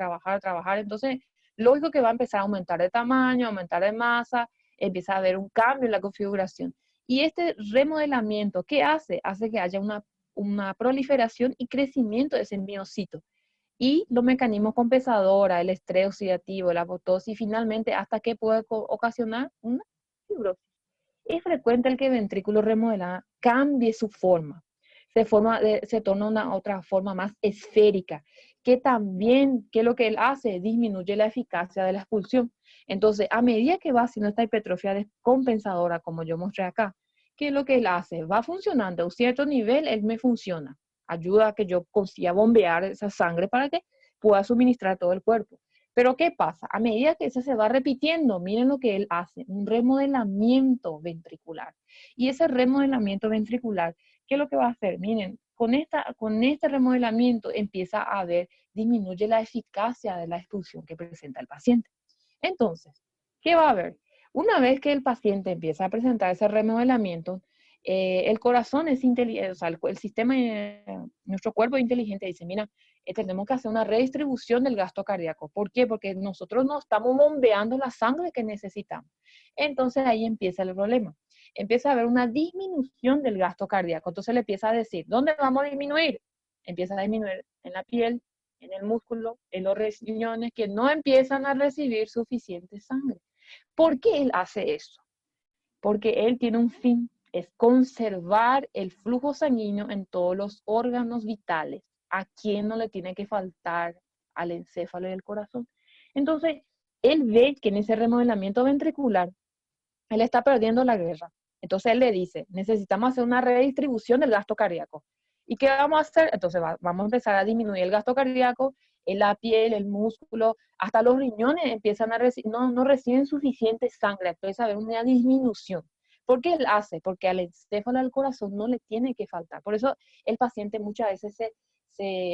entonces lógico que va a empezar a aumentar de tamaño, aumentar de masa, empieza a haber un cambio en la configuración. Y este remodelamiento, ¿qué hace? Hace que haya una proliferación y crecimiento de ese miocito. Y los mecanismos compensadores, el estrés oxidativo, la apoptosis, y finalmente hasta que puede ocasionar una fibrosis. Es frecuente el que el ventrículo remodelado cambie su forma. Se torna una otra forma más esférica, que también, ¿qué es lo que él hace? Disminuye la eficacia de la expulsión. Entonces, a medida que va haciendo esta hipertrofia descompensadora, como yo mostré acá, ¿qué es lo que él hace? Va funcionando a un cierto nivel, él me funciona. Ayuda a que yo consiga bombear esa sangre para que pueda suministrar todo el cuerpo. Pero ¿qué pasa? A medida que eso se va repitiendo, miren lo que él hace, un remodelamiento ventricular. Y ese remodelamiento ventricular, ¿qué es lo que va a hacer? Miren, con este remodelamiento empieza a haber, disminuye la eficacia de la expulsión que presenta el paciente. Entonces, ¿qué va a haber? Una vez que el paciente empieza a presentar ese remodelamiento, el corazón es inteligente, o sea, el sistema, nuestro cuerpo es inteligente, dice, mira, tenemos que hacer una redistribución del gasto cardíaco. ¿Por qué? Porque nosotros no estamos bombeando la sangre que necesitamos. Entonces ahí empieza el problema. Empieza a haber una disminución del gasto cardíaco. Entonces le empieza a decir, ¿dónde vamos a disminuir? Empieza a disminuir en la piel, en el músculo, en los riñones, que no empiezan a recibir suficiente sangre. ¿Por qué él hace eso? Porque él tiene un fin, es conservar el flujo sanguíneo en todos los órganos vitales. ¿A quién no le tiene que faltar? Al encéfalo y al corazón. Entonces, él ve que en ese remodelamiento ventricular, él está perdiendo la guerra. Entonces, él le dice, necesitamos hacer una redistribución del gasto cardíaco. ¿Y qué vamos a hacer? Entonces, vamos a empezar a disminuir el gasto cardíaco, en la piel, el músculo, hasta los riñones empiezan a no reciben suficiente sangre, empieza a haber una disminución. ¿Por qué él hace? Porque al encéfalo del corazón no le tiene que faltar. Por eso el paciente muchas veces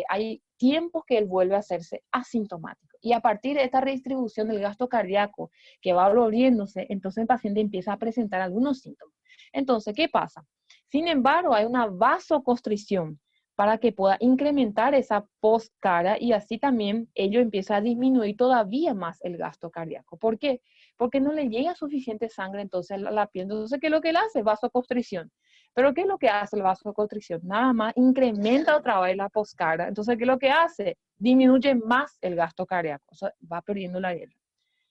hay tiempos que él vuelve a hacerse asintomático. Y a partir de esta redistribución del gasto cardíaco que va volviéndose, entonces el paciente empieza a presentar algunos síntomas. Entonces, ¿qué pasa? Sin embargo, hay una vasoconstricción para que pueda incrementar esa postcarga y así también ello empieza a disminuir todavía más el gasto cardíaco. ¿Por qué? Porque no le llega suficiente sangre entonces a la piel. Entonces, ¿qué es lo que él hace? Vasoconstricción. ¿Pero qué es lo que hace el vasoconstricción? Nada más incrementa otra vez la postcarga. Entonces, ¿qué es lo que hace? Disminuye más el gasto cardíaco. O sea, va perdiendo la guerra.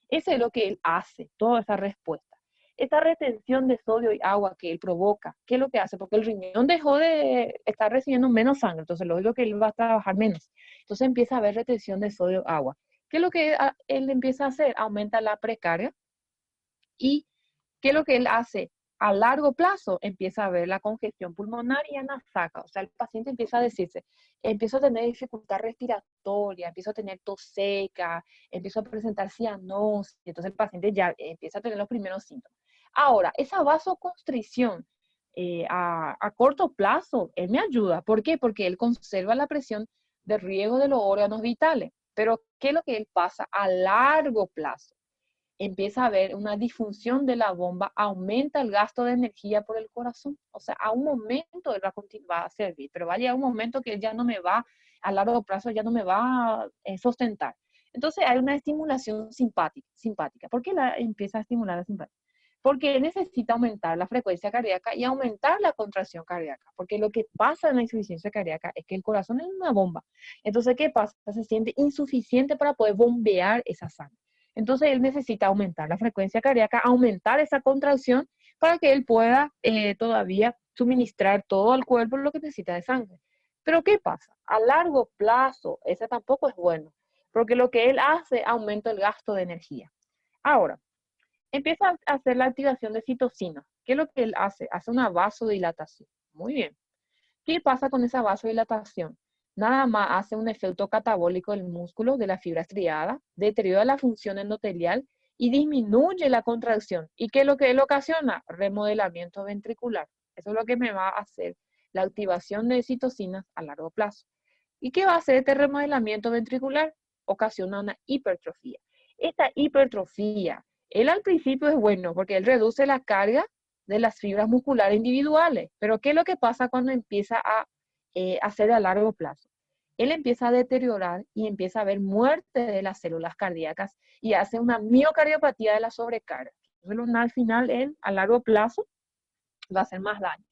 Eso es lo que él hace, toda esa respuesta. Esta retención de sodio y agua que él provoca, ¿qué es lo que hace? Porque el riñón dejó de estar recibiendo menos sangre, entonces lógico que él va a trabajar menos. Entonces empieza a haber retención de sodio y agua. ¿Qué es lo que él empieza a hacer? Aumenta la precarga. ¿Y qué es lo que él hace? A largo plazo empieza a haber la congestión pulmonar y anasaca. O sea, el paciente empieza a decirse, empiezo a tener dificultad respiratoria, empiezo a tener tos seca, empiezo a presentar cianosis. Entonces el paciente ya empieza a tener los primeros síntomas. Ahora, esa vasoconstricción a corto plazo, él me ayuda. ¿Por qué? Porque él conserva la presión de riego de los órganos vitales. Pero, ¿qué es lo que él pasa? A largo plazo empieza a haber una disfunción de la bomba, aumenta el gasto de energía por el corazón. O sea, a un momento él va a servir, pero va a llegar un momento que él ya no me va, a largo plazo ya no me va a sustentar. Entonces hay una estimulación simpática. ¿Por qué la empieza a estimular la simpática? Porque él necesita aumentar la frecuencia cardíaca y aumentar la contracción cardíaca. Porque lo que pasa en la insuficiencia cardíaca es que el corazón es una bomba. Entonces, ¿qué pasa? Se siente insuficiente para poder bombear esa sangre. Entonces, él necesita aumentar la frecuencia cardíaca, aumentar esa contracción para que él pueda todavía suministrar todo al cuerpo lo que necesita de sangre. Pero, ¿qué pasa? A largo plazo, ese tampoco es bueno, porque lo que él hace aumenta el gasto de energía. Ahora, empieza a hacer la activación de citocinas. ¿Qué es lo que él hace? Hace una vasodilatación. Muy bien. ¿Qué pasa con esa vasodilatación? Nada más hace un efecto catabólico del músculo, de la fibra estriada, deteriora la función endotelial y disminuye la contracción. ¿Y qué es lo que él ocasiona? Remodelamiento ventricular. Eso es lo que me va a hacer la activación de citocinas a largo plazo. ¿Y qué va a hacer este remodelamiento ventricular? Ocasiona una hipertrofia. Esta hipertrofia, él al principio es bueno porque él reduce la carga de las fibras musculares individuales. Pero ¿qué es lo que pasa cuando empieza a hacer a largo plazo? Él empieza a deteriorar y empieza a haber muerte de las células cardíacas y hace una miocardiopatía de la sobrecarga. Entonces, al final, él a largo plazo va a hacer más daño.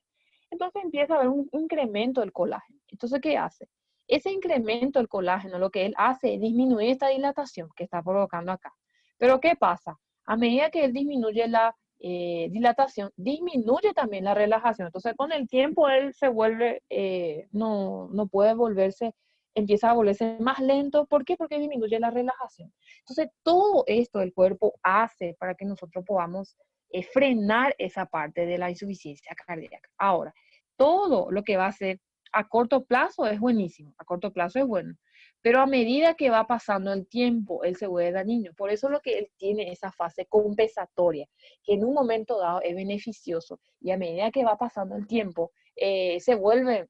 Entonces empieza a haber un incremento del colágeno. Entonces, ¿qué hace? Ese incremento del colágeno, lo que él hace es disminuir esta dilatación que está provocando acá. Pero ¿qué pasa? A medida que él disminuye la dilatación, disminuye también la relajación. Entonces, con el tiempo él se vuelve, no puede volverse, empieza a volverse más lento. ¿Por qué? Porque disminuye la relajación. Entonces, todo esto el cuerpo hace para que nosotros podamos frenar esa parte de la insuficiencia cardíaca. Ahora, todo lo que va a hacer a corto plazo es buenísimo, a corto plazo es bueno, pero a medida que va pasando el tiempo, él se vuelve dañino. Por eso lo que él tiene esa fase compensatoria, que en un momento dado es beneficioso, y a medida que va pasando el tiempo, se vuelve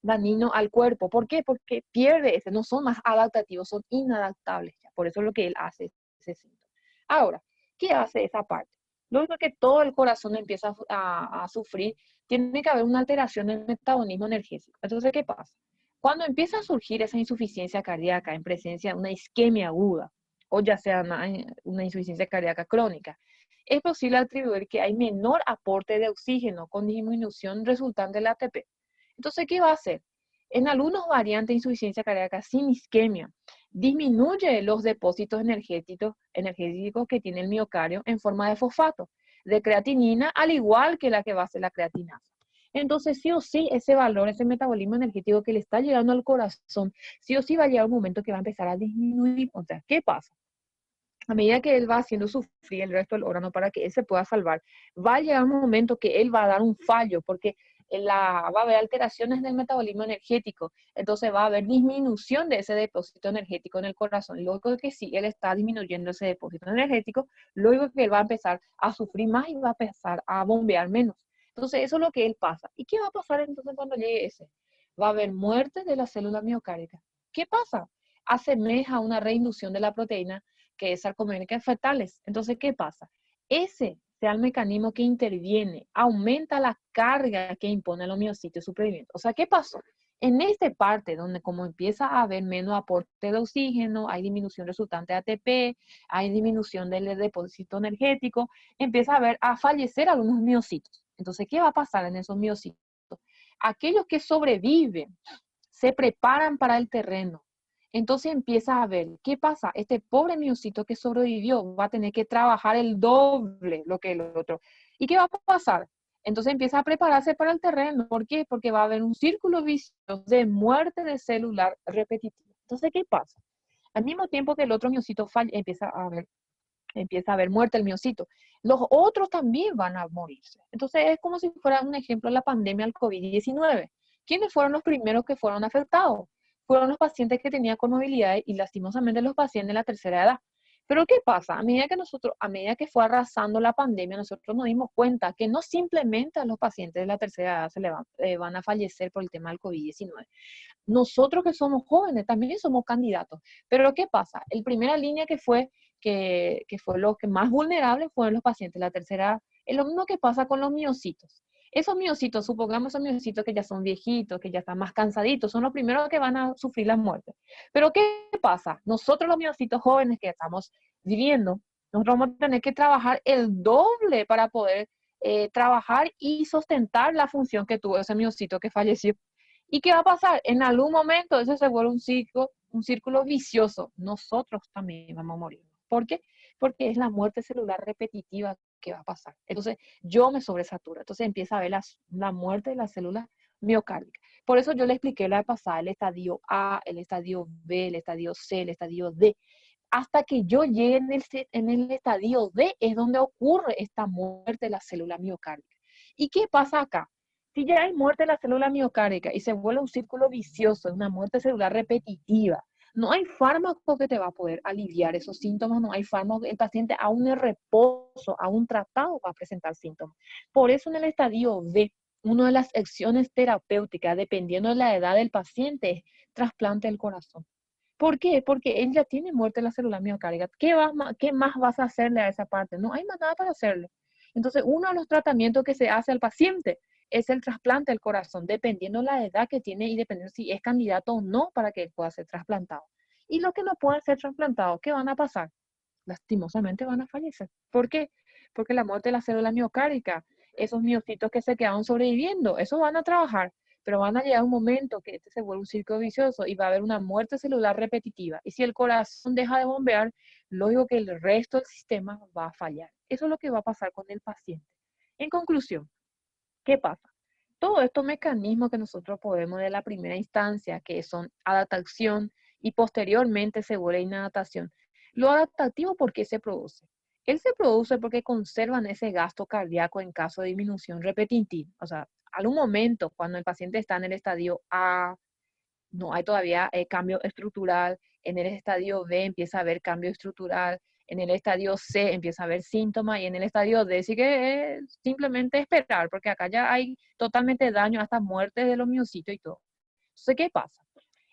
dañino al cuerpo. ¿Por qué? Porque pierde ese, no son más adaptativos, son inadaptables. Por eso es lo que él hace ese síntoma. Ahora, ¿qué hace esa parte? Luego que todo el corazón empieza a sufrir, tiene que haber una alteración en el metabolismo energético. Entonces, ¿qué pasa? Cuando empieza a surgir esa insuficiencia cardíaca en presencia de una isquemia aguda, o ya sea una insuficiencia cardíaca crónica, es posible atribuir que hay menor aporte de oxígeno con disminución resultante del ATP. Entonces, ¿qué va a hacer? En algunos variantes de insuficiencia cardíaca sin isquemia, disminuye los depósitos energéticos que tiene el miocardio en forma de fosfato, de creatinina, al igual que la que va a ser la creatinasa. Entonces, sí o sí, ese valor, ese metabolismo energético que le está llegando al corazón, sí o sí va a llegar un momento que va a empezar a disminuir. O sea, ¿qué pasa? A medida que él va haciendo sufrir el resto del órgano para que él se pueda salvar, va a llegar un momento que él va a dar un fallo, porque va a haber alteraciones del metabolismo energético, entonces va a haber disminución de ese depósito energético en el corazón. Luego que sí, él está disminuyendo ese depósito energético, luego que él va a empezar a sufrir más y va a empezar a bombear menos. Entonces eso es lo que él pasa. ¿Y qué va a pasar entonces cuando llegue ese? Va a haber muerte de la célula miocárdica. ¿Qué pasa? Asemeja a una reinducción de la proteína que es sarcomérica fetales. Entonces, ¿qué pasa? Ese sea el mecanismo que interviene, aumenta la carga que impone a los miocitos supervivientes. O sea, ¿qué pasó? En esta parte donde como empieza a haber menos aporte de oxígeno, hay disminución resultante de ATP, hay disminución del depósito energético, empieza a fallecer algunos miocitos. Entonces, ¿qué va a pasar en esos miocitos? Aquellos que sobreviven se preparan para el terreno. Entonces empieza a ver, ¿qué pasa? Este pobre miocito que sobrevivió va a tener que trabajar el doble lo que el otro. ¿Y qué va a pasar? Entonces empieza a prepararse para el terreno. ¿Por qué? Porque va a haber un círculo vicioso de muerte de celular repetitiva. Entonces, ¿qué pasa? Al mismo tiempo que el otro miocito falla, empieza a haber muerte el miocito, los otros también van a morirse. Entonces es como si fuera un ejemplo de la pandemia del COVID-19. ¿Quiénes fueron los primeros que fueron afectados? Fueron los pacientes que tenían comorbilidades y lastimosamente los pacientes de la tercera edad. Pero ¿qué pasa? A medida que fue arrasando la pandemia, nosotros nos dimos cuenta que no simplemente a los pacientes de la tercera edad van a fallecer por el tema del COVID-19. Nosotros que somos jóvenes también somos candidatos. Pero ¿qué pasa? El primera línea que fue los que más vulnerables fueron los pacientes de la tercera edad. Es lo mismo que pasa con los miocitos. Esos miocitos, supongamos esos miocitos que ya son viejitos, que ya están más cansaditos, son los primeros que van a sufrir la muerte. Pero ¿qué pasa? Nosotros los miocitos jóvenes que estamos viviendo, nosotros vamos a tener que trabajar el doble para poder trabajar y sustentar la función que tuvo ese miocito que falleció. ¿Y qué va a pasar? En algún momento eso se vuelve un círculo vicioso. Nosotros también vamos a morir. ¿Por qué? Porque es la muerte celular repetitiva que va a pasar. Entonces, yo me sobresaturo. Entonces, empieza a ver la muerte de las células miocárdicas. Por eso yo le expliqué la vez pasada el estadio A, el estadio B, el estadio C, el estadio D. Hasta que yo llegue en el estadio D es donde ocurre esta muerte de la célula miocárdica. ¿Y qué pasa acá? Si ya hay muerte de la célula miocárdica y se vuelve un círculo vicioso, una muerte celular repetitiva, no hay fármaco que te va a poder aliviar esos síntomas, no hay fármaco, el paciente aún en reposo, aún tratado va a presentar síntomas. Por eso en el estadio B, una de las acciones terapéuticas, dependiendo de la edad del paciente, es trasplante del corazón. ¿Por qué? Porque él ya tiene muerte de la célula miocárdica. ¿Qué más vas a hacerle a esa parte? No hay más nada para hacerle. Entonces, uno de los tratamientos que se hace al paciente es el trasplante del corazón, dependiendo de la edad que tiene y dependiendo si es candidato o no para que él pueda ser trasplantado. Y los que no pueden ser trasplantados, ¿qué van a pasar? Lastimosamente van a fallecer. ¿Por qué? Porque la muerte de la célula miocárdica, esos miocitos que se quedaron sobreviviendo, esos van a trabajar, pero van a llegar un momento que este se vuelve un círculo vicioso y va a haber una muerte celular repetitiva. Y si el corazón deja de bombear, lógico que el resto del sistema va a fallar. Eso es lo que va a pasar con el paciente. En conclusión, ¿qué pasa? Todos estos mecanismos que nosotros podemos de la primera instancia, que son adaptación y posteriormente se vuelve inadaptación. Lo adaptativo, ¿por qué se produce? Él se produce porque conservan ese gasto cardíaco en caso de disminución repetitiva. O sea, algún momento cuando el paciente está en el estadio A, no hay todavía cambio estructural, en el estadio B empieza a haber cambio estructural, en el estadio C empieza a haber síntomas y en el estadio D sí que es simplemente esperar, porque acá ya hay totalmente daño, hasta muerte de los miocitos y todo. Entonces, ¿qué pasa?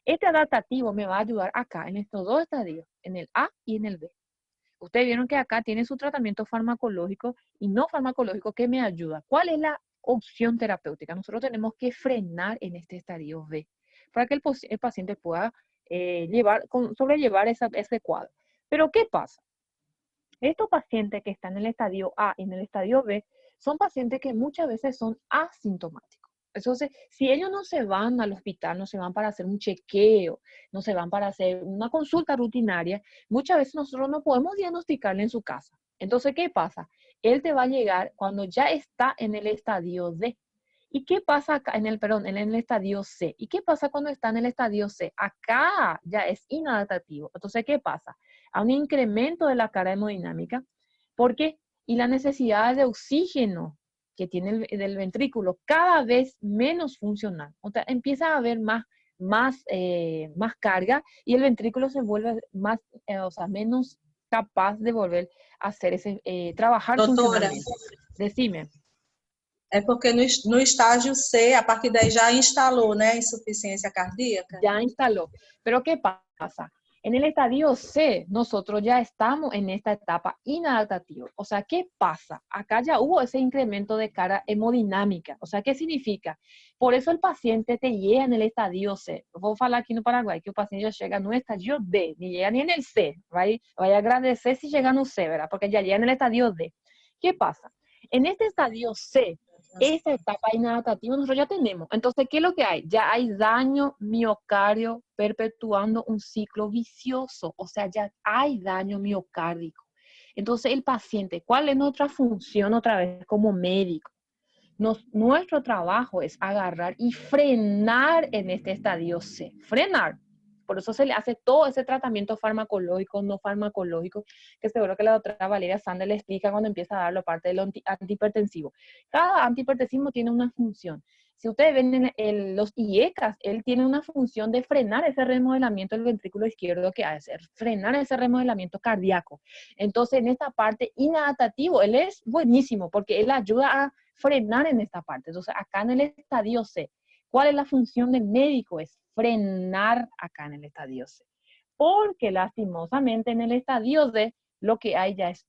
Este adaptativo me va a ayudar acá, en estos dos estadios, en el A y en el B. Ustedes vieron que acá tiene su tratamiento farmacológico y no farmacológico que me ayuda. ¿Cuál es la opción terapéutica? Nosotros tenemos que frenar en este estadio B para que el paciente pueda sobrellevar ese cuadro. Pero ¿qué pasa? Estos pacientes que están en el estadio A y en el estadio B son pacientes que muchas veces son asintomáticos. Entonces, si ellos no se van al hospital, no se van para hacer un chequeo, no se van para hacer una consulta rutinaria, muchas veces nosotros no podemos diagnosticarle en su casa. Entonces, ¿qué pasa? Él te va a llegar cuando ya está en el estadio D. ¿Y qué pasa acá en el estadio C? ¿Y qué pasa cuando está en el estadio C? Acá ya es inadaptativo. Entonces, ¿qué pasa? A un incremento de la carga hemodinámica. ¿Por qué? Y la necesidad de oxígeno que tiene el ventrículo cada vez menos funcional. O sea, empieza a haber más carga y el ventrículo se vuelve menos capaz de volver a hacer trabajar Doutora, funcionalmente. Decime. é porque no estágio C, a partir daí já instalou, né, a insuficiência cardíaca? Ya instaló. Pero ¿qué pasa? En el estadio C, nosotros ya estamos en esta etapa inadaptativa. O sea, ¿qué pasa? Acá ya hubo ese incremento de carga hemodinámica. O sea, ¿qué significa? Por eso el paciente te llega en el estadio C. Vou falar aquí no Paraguay que el paciente ya llega no estadio D, ni llega ni en el C. Vaya a agradecer si llega no C, ¿verdad? Porque ya llega en el estadio D. ¿Qué pasa? En este estadio C, esta etapa inadaptativa nosotros ya tenemos. Entonces, ¿qué es lo que hay? Ya hay daño miocardio perpetuando un ciclo vicioso. O sea, ya hay daño miocárdico. Entonces, el paciente, ¿cuál es nuestra función otra vez como médico? Nuestro trabajo es agarrar y frenar en este estadio C. Frenar. Por eso se le hace todo ese tratamiento farmacológico, no farmacológico, que seguro que la doctora Valeria Sander le explica cuando empieza a dar la parte del antihipertensivo. Cada antihipertensivo tiene una función. Si ustedes ven los IECAS, él tiene una función de frenar ese remodelamiento del ventrículo izquierdo que hace, frenar ese remodelamiento cardíaco. Entonces, en esta parte inadaptativo, él es buenísimo porque él ayuda a frenar en esta parte. Entonces, acá en el estadio C, ¿cuál es la función del médico? Es frenar acá en el estadio C. Porque lastimosamente en el estadio D, lo que hay ya es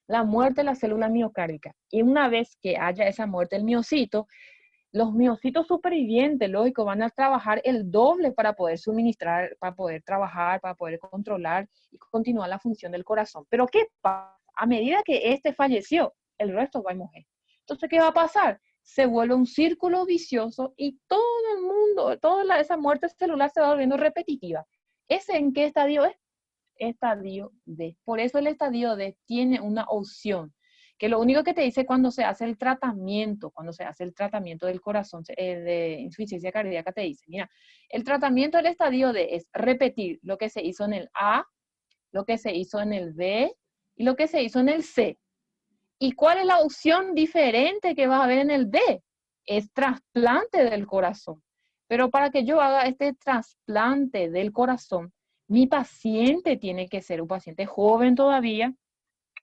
la muerte de la célula miocárdica. Y una vez que haya esa muerte del miocito, los miocitos supervivientes, lógico, van a trabajar el doble para poder suministrar, para poder trabajar, para poder controlar y continuar la función del corazón. Pero ¿qué pasa? A medida que falleció, el resto va a morir. Entonces, ¿qué va a pasar? Se vuelve un círculo vicioso y todo el mundo, esa muerte celular se va volviendo repetitiva. ¿Ese en qué estadio es? Estadio D. Por eso el estadio D tiene una opción, que lo único que te dice cuando se hace el tratamiento del corazón de insuficiencia cardíaca, te dice, mira, el tratamiento del estadio D es repetir lo que se hizo en el A, lo que se hizo en el B y lo que se hizo en el C. ¿Y cuál es la opción diferente que vas a ver en el D? Es trasplante del corazón. Pero para que yo haga este trasplante del corazón, mi paciente tiene que ser un paciente joven todavía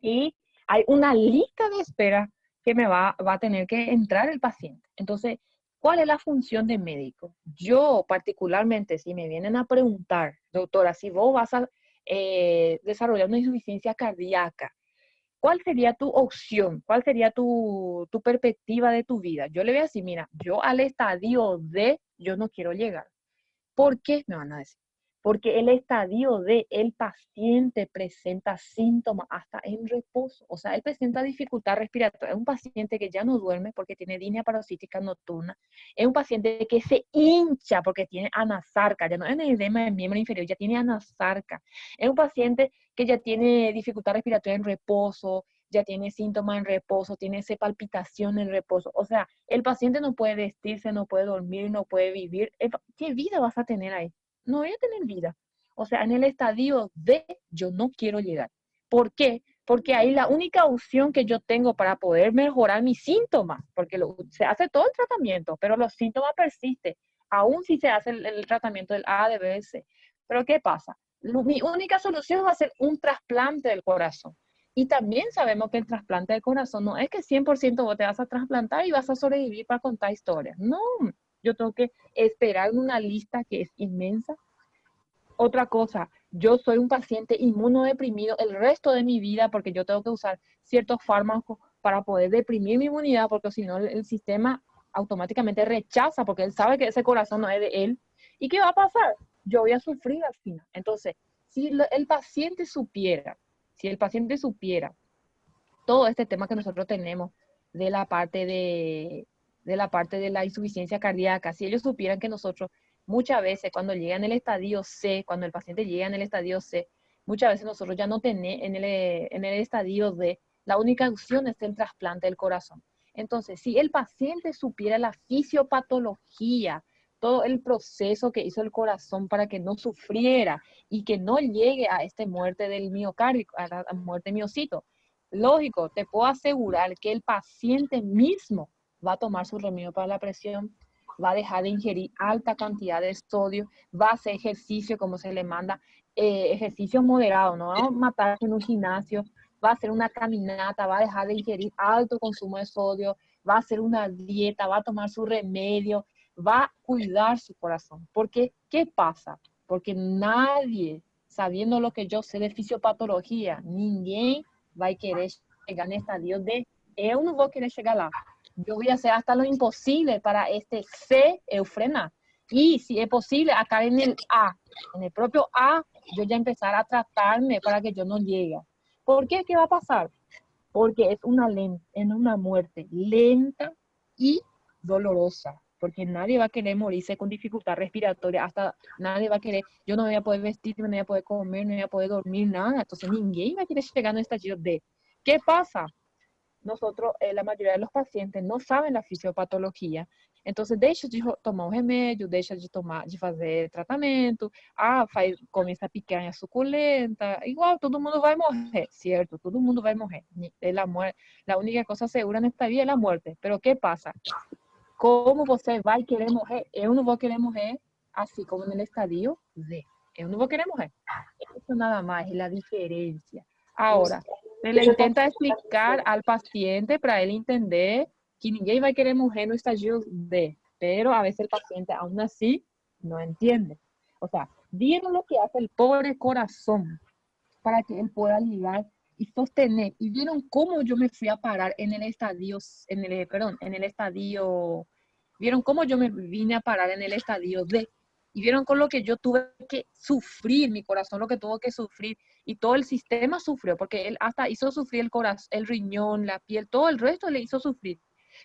y hay una lista de espera que va a tener que entrar el paciente. Entonces, ¿cuál es la función de médico? Yo particularmente, si me vienen a preguntar, doctora, si vos vas a desarrollar una insuficiencia cardíaca, ¿cuál sería tu opción? ¿Cuál sería tu perspectiva de tu vida? Yo le voy a decir, mira, yo al estadio D, yo no quiero llegar. ¿Por qué? Me van a decir. Porque el estadio D, el paciente presenta síntomas hasta en reposo. O sea, él presenta dificultad respiratoria. Es un paciente que ya no duerme porque tiene disnea paroxística nocturna. Es un paciente que se hincha porque tiene anasarca. Ya no es edema del miembro inferior, ya tiene anasarca. Es un paciente que ya tiene dificultad respiratoria en reposo, ya tiene síntomas en reposo, tiene esa palpitación en reposo. O sea, el paciente no puede vestirse, no puede dormir, no puede vivir. ¿Qué vida vas a tener ahí? No voy a tener vida. O sea, en el estadio D yo no quiero llegar. ¿Por qué? Porque ahí la única opción que yo tengo para poder mejorar mis síntomas, porque se hace todo el tratamiento, pero los síntomas persisten, aún si se hace el tratamiento del A, de B, C. Pero ¿qué pasa? Mi única solución va a ser un trasplante del corazón. Y también sabemos que el trasplante del corazón no es que 100% vos te vas a trasplantar y vas a sobrevivir para contar historias. No, yo tengo que esperar una lista que es inmensa. Otra cosa, yo soy un paciente inmunodeprimido el resto de mi vida porque yo tengo que usar ciertos fármacos para poder deprimir mi inmunidad porque si no el sistema automáticamente rechaza porque él sabe que ese corazón no es de él. ¿Y qué va a pasar? Yo voy a sufrir al final. Entonces, si el paciente supiera todo este tema que nosotros tenemos de la parte de la insuficiencia cardíaca, si ellos supieran que nosotros muchas veces cuando llega en el estadio C, cuando el paciente llega en el estadio C, muchas veces nosotros ya no tenemos en el estadio D, la única opción es el trasplante del corazón. Entonces, si el paciente supiera la fisiopatología, todo el proceso que hizo el corazón para que no sufriera y que no llegue a esta muerte del miocardio, a la muerte miocito, lógico, te puedo asegurar que el paciente mismo va a tomar su remedio para la presión, va a dejar de ingerir alta cantidad de sodio, va a hacer ejercicio como se le manda, ejercicio moderado, no va a matarse en un gimnasio, va a hacer una caminata, va a dejar de ingerir alto consumo de sodio, va a hacer una dieta, va a tomar su remedio, va a cuidar su corazón. Porque, ¿qué pasa? Porque nadie, sabiendo lo que yo sé de fisiopatología, ninguém va a querer llegar en estadio de eu no voy a querer llegar lá. Yo voy a hacer hasta lo imposible para este C eu frenar. Y si es posible, acá en el A, en el propio A, yo ya empezar a tratarme para que yo no llegue. ¿Por qué? ¿Qué va a pasar? Porque es una muerte lenta y dolorosa. Porque nadie va a querer morirse con dificultad respiratoria, hasta nadie va a querer, yo no voy a poder vestirme, no voy a poder comer, no voy a poder dormir, nada. Entonces, ninguém va a querer llegar a este estadio D. ¿Qué pasa? Nosotros, la mayoría de los pacientes no saben la fisiopatología, entonces deixa de tomar um remédio, deixa de fazer tratamento, começa a picanha suculenta, igual todo mundo vai morrer, cierto, todo mundo vai morrer. La única cosa segura nesta vida es la muerte, pero ¿qué pasa? como você vai querer morrer? Eu não vou querer morrer así como en el estadio D. Eu não vou querer morrer. Eso nada más es la diferencia. Ahora, se le intenta explicar al paciente para él entender que ninguém vai querer morrer no estadio D, pero a veces el paciente aún así no entiende. O sea, vieron lo que hace el pobre corazón para que él pueda llegar y sostener. Y vieron cómo yo me fui a parar en el estadio, vieron cómo yo me vine a parar en el estadio D. Y vieron con lo que yo tuve que sufrir, mi corazón lo que tuvo que sufrir. Y todo el sistema sufrió, porque él hasta hizo sufrir el corazón, el riñón, la piel, todo el resto le hizo sufrir.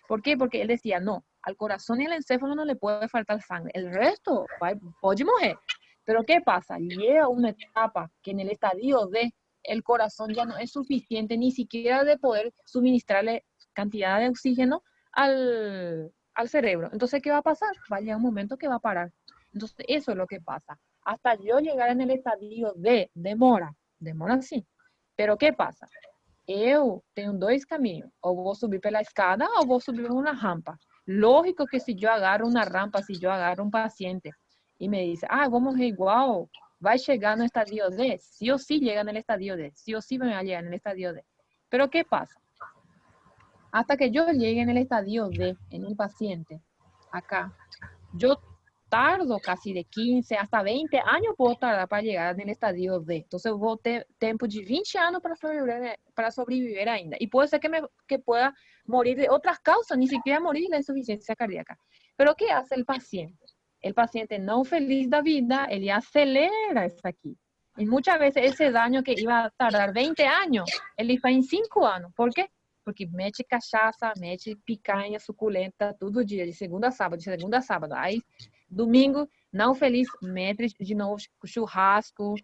¿Por qué? Porque él decía, no, al corazón y al encéfalo no le puede faltar sangre. El resto puede morir. Pero ¿qué pasa? Llega una etapa que en el estadio D el corazón ya no es suficiente ni siquiera de poder suministrarle cantidad de oxígeno al cerebro. Entonces, ¿qué va a pasar? Va a llegar un momento que va a parar. Entonces, eso es lo que pasa. Hasta yo llegar en el estadio D, demora sim. Pero ¿qué pasa? Eu tenho dois caminhos. Ou vou subir pela escada ou vou subir uma rampa. Lógico que si yo agarro una rampa, si yo agarro un paciente y me dice, vamos a morrer igual, va a llegar en el estadio D, sí o sí llega en el estadio D, sí o sí me va a llegar en el estadio D. Pero ¿qué pasa? Hasta que yo llegue en el estadio D, en el paciente, acá, yo tardo casi de 15 hasta 20 años puedo tardar para llegar en el estadio D. Entonces voy a tener tiempo de 20 años para sobrevivir ainda. Y puede ser que pueda morir de otras causas, ni siquiera morir de insuficiencia cardíaca. Pero ¿qué hace el paciente? El paciente no feliz da vida, él acelera eso aquí. Y muchas veces ese daño que iba a tardar 20 años, él faz en 5 años. ¿Por qué? Porque mete cachaça, mete picanha suculenta todo dia, de segunda a sábado. Aí, domingo, não feliz, mete de novo churrasco,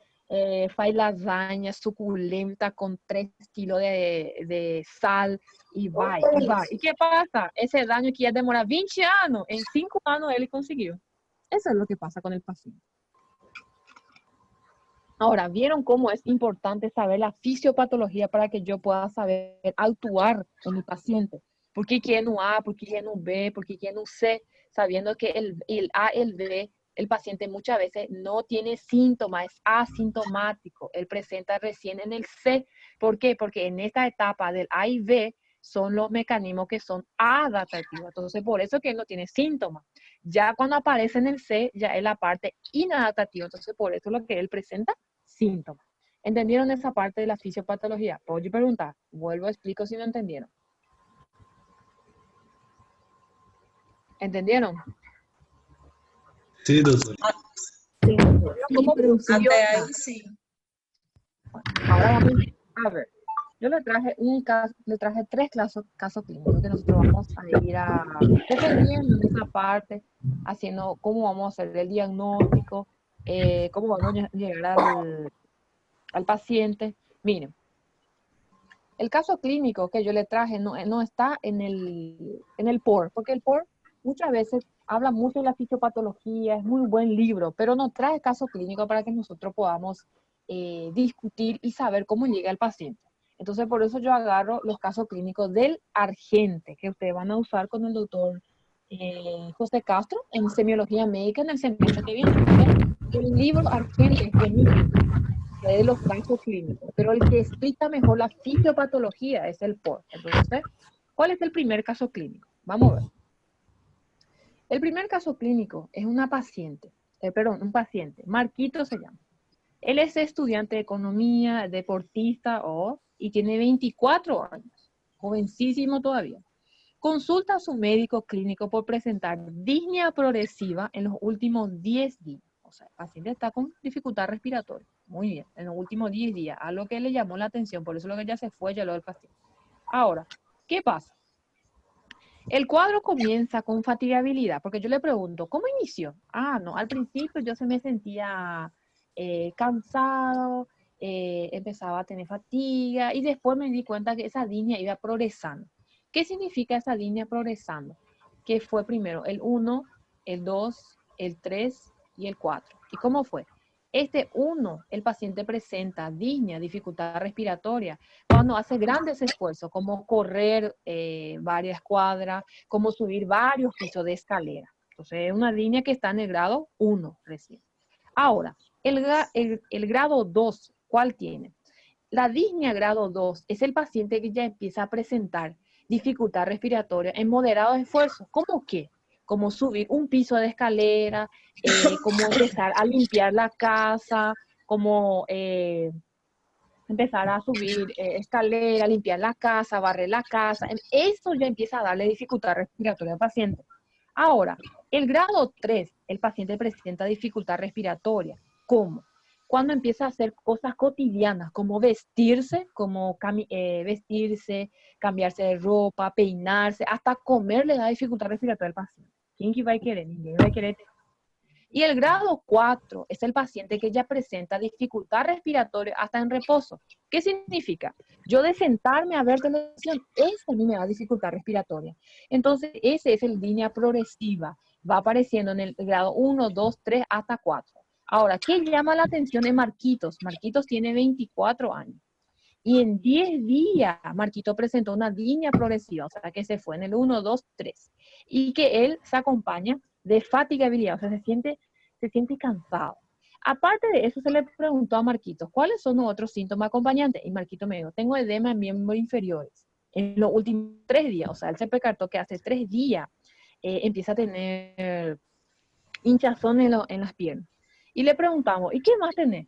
faz lasanha suculenta com 3 kilos de sal e vai. E que passa? Esse daño que ia demorar 20 anos, em 5 anos ele conseguiu. Eso es lo que pasa con el paciente. Ahora, ¿vieron cómo es importante saber la fisiopatología para que yo pueda saber actuar con mi paciente? ¿Por qué quién un A? ¿Por qué quién un B? ¿Por qué quién un C? Sabiendo que el A, el B, el paciente muchas veces no tiene síntomas, es asintomático. Él presenta recién en el C. ¿Por qué? Porque en esta etapa del A y B son los mecanismos que son adaptativos. Entonces, por eso que él no tiene síntomas. Ya cuando aparece en el C, ya es la parte inadaptativa. Entonces, por eso es lo que él presenta síntomas. ¿Entendieron esa parte de la fisiopatología? Puedo preguntar. Vuelvo a explico si no entendieron. ¿Entendieron? Sí, doctor. ¿Cómo funciona? Até aí, sim. Ahora vamos a ver. Yo le traje 3 casos clínicos que nosotros vamos a ir defendiendo en esa parte, haciendo cómo vamos a hacer el diagnóstico, cómo vamos a llegar al paciente. Miren, el caso clínico que yo le traje no está en el POR, porque el POR muchas veces habla mucho de la fisiopatología, es muy buen libro, pero no trae caso clínico para que nosotros podamos discutir y saber cómo llega el paciente. Entonces, por eso yo agarro los casos clínicos del Argente, que ustedes van a usar con el doctor José Castro en semiología médica en el semestre que viene. El libro Argente es buenísimo, de los casos clínicos, pero el que explica mejor la fisiopatología es el POR. Entonces, ¿cuál es el primer caso clínico? Vamos a ver. El primer caso clínico es un paciente, Marquito se llama. Él es estudiante de economía, deportista y tiene 24 años, jovencísimo todavía. Consulta a su médico clínico por presentar disnea progresiva en los últimos 10 días. O sea, el paciente está con dificultad respiratoria. Muy bien, en los últimos 10 días, a lo que le llamó la atención, por eso lo que ya se fue, ya lo del paciente. Ahora, ¿qué pasa? El cuadro comienza con fatigabilidad, porque yo le pregunto, ¿cómo inició? No, al principio yo se me sentía cansado, empezaba a tener fatiga y después me di cuenta que esa disnea iba progresando. ¿Qué significa esa disnea progresando? Que fue primero el 1, el 2, el 3 y el 4. ¿Y cómo fue? Este 1, el paciente presenta disnea, dificultad respiratoria, cuando hace grandes esfuerzos, como correr varias cuadras, como subir varios pisos de escalera. Entonces, es una disnea que está en el grado 1 recién. Ahora, el grado 2, ¿cuál tiene? La disnea grado 2 es el paciente que ya empieza a presentar dificultad respiratoria en moderados esfuerzos. ¿Cómo qué? Como subir un piso de escalera, como empezar a limpiar la casa, como empezar a subir escalera, limpiar la casa, barrer la casa. Eso ya empieza a darle dificultad respiratoria al paciente. Ahora, el grado 3, el paciente presenta dificultad respiratoria. ¿Cómo? Cuando empieza a hacer cosas cotidianas, como vestirse, cambiarse de ropa, peinarse, hasta comer le da dificultad respiratoria al paciente. ¿Quién va a querer? Ninguém va a querer. Y el grado 4 es el paciente que ya presenta dificultad respiratoria hasta en reposo. ¿Qué significa? Yo de sentarme a ver televisión, eso a mí me da dificultad respiratoria. Entonces, ese es el línea progresiva. Va apareciendo en el grado 1, 2, 3, hasta 4. Ahora, ¿qué llama la atención de Marquitos? Marquitos tiene 24 años. Y en 10 días, Marquito presentó una línea progresiva, o sea, que se fue en el 1, 2, 3. Y que él se acompaña de fatigabilidad, o sea, se siente cansado. Aparte de eso, se le preguntó a Marquitos, ¿cuáles son los otros síntomas acompañantes? Y Marquito me dijo, tengo edema en miembros inferiores. En los últimos 3 días, o sea, él se percató que hace 3 días empieza a tener hinchazón en las piernas. Y le preguntamos, ¿y qué más tenés?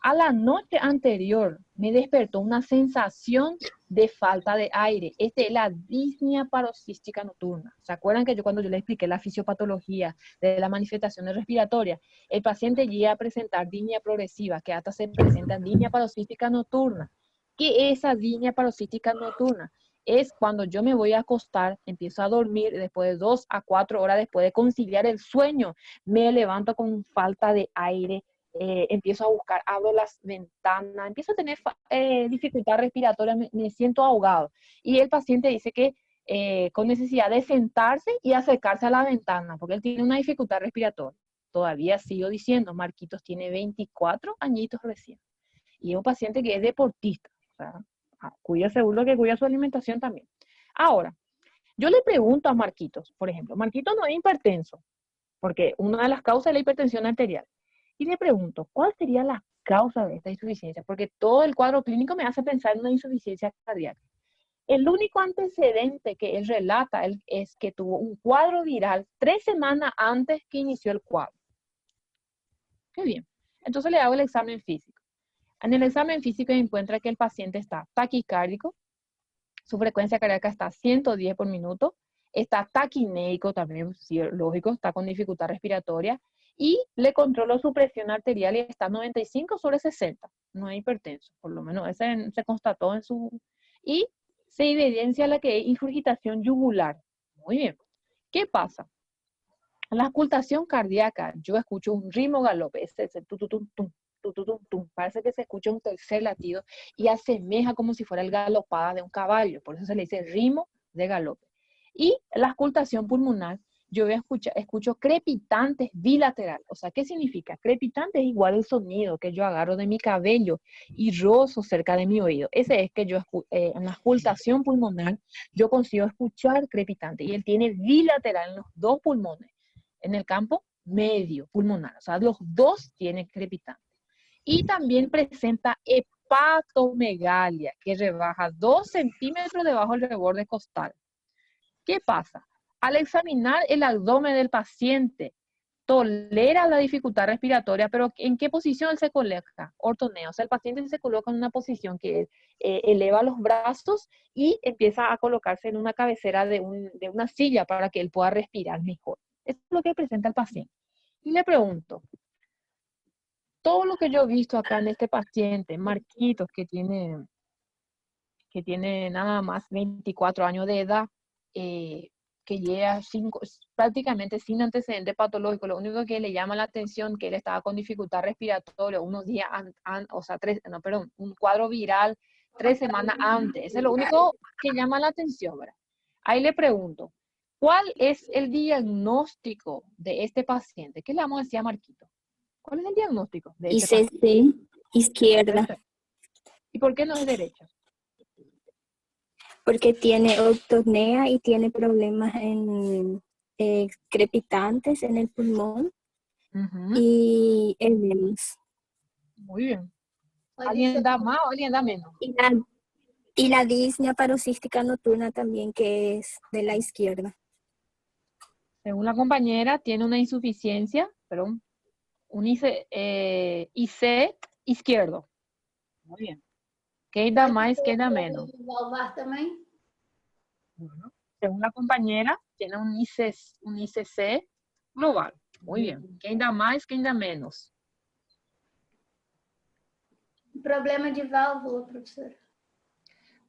A la noche anterior me despertó una sensación de falta de aire. Esta es la disnea paroxística nocturna. ¿Se acuerdan que cuando yo le expliqué la fisiopatología de las manifestaciones respiratorias, el paciente llega a presentar disnea progresiva, que hasta se presenta en disnea paroxística nocturna? ¿Qué es esa disnea paroxística nocturna? Es cuando yo me voy a acostar, empiezo a dormir, después de 2 a 4 horas después de conciliar el sueño, me levanto con falta de aire, empiezo a buscar, abro las ventanas, empiezo a tener dificultad respiratoria, me siento ahogado. Y el paciente dice que con necesidad de sentarse y acercarse a la ventana, porque él tiene una dificultad respiratoria. Todavía sigo diciendo, Marquitos tiene 24 añitos recién. Y es un paciente que es deportista, o sea, cuida seguro que cuida su alimentación también. Ahora, yo le pregunto a Marquitos, por ejemplo, Marquitos no es hipertenso, porque una de las causas es la hipertensión arterial. Y le pregunto, ¿cuál sería la causa de esta insuficiencia? Porque todo el cuadro clínico me hace pensar en una insuficiencia cardíaca. El único antecedente que él relata es que tuvo un cuadro viral 3 semanas antes que inició el cuadro. Qué bien. Entonces le hago el examen físico. En el examen físico encuentra que el paciente está taquicárdico, su frecuencia cardíaca está a 110 por minuto, está taquinéico también, sí, lógico, está con dificultad respiratoria, y le controló su presión arterial y está 95/60, no es hipertenso, por lo menos ese se constató en su... Y se evidencia la que es ingurgitación yugular. Muy bien. ¿Qué pasa? En la auscultación cardíaca yo escucho un ritmo galope, ese tututum, tututum, parece que se escucha un tercer latido y asemeja como si fuera el galopada de un caballo, por eso se le dice ritmo de galope. Y la auscultación pulmonar, yo escucho crepitantes bilateral. O sea, ¿qué significa? Crepitante es igual el sonido que yo agarro de mi cabello y rozo cerca de mi oído. Ese es que yo, en la auscultación pulmonar, yo consigo escuchar crepitante. Y él tiene bilateral en los 2 pulmones, en el campo medio pulmonar. O sea, los 2 tienen crepitante. Y también presenta hepatomegalia, que rebaja 2 centímetros debajo del reborde costal. ¿Qué pasa? Al examinar el abdomen del paciente, tolera la dificultad respiratoria, pero ¿en qué posición se coloca? Ortonea. O sea, el paciente se coloca en una posición que eleva los brazos y empieza a colocarse en una cabecera de una silla para que él pueda respirar mejor. Eso es lo que presenta el paciente. Y le pregunto, todo lo que yo he visto acá en este paciente, Marquitos, que tiene nada más 24 años de edad, que llega prácticamente sin antecedente patológico, lo único que le llama la atención que él estaba con dificultad respiratoria unos días, un cuadro viral 3 semanas antes. Eso es lo único que llama la atención, ¿verdad? Ahí le pregunto, ¿cuál es el diagnóstico de este paciente? ¿Qué le vamos a decir a Marquito? ¿Cuál es el diagnóstico de este paciente? ICC, izquierda, ¿Y por qué no es derecha? porque tiene octopnea y tiene problemas crepitantes en el pulmón Ujú, y edemas. muy bien. ¿Alguien da más o alguien da menos? Y la disnea paroxística nocturna también, que es de la izquierda. Según la compañera, tiene una insuficiencia, perdón, un IC izquierdo. Muy bien. ¿Qué da más, qué da menos? Bueno, según la compañera, tiene un ICC global. Muy bien. ¿Quién da más, quién da menos? Problema de válvula, professora.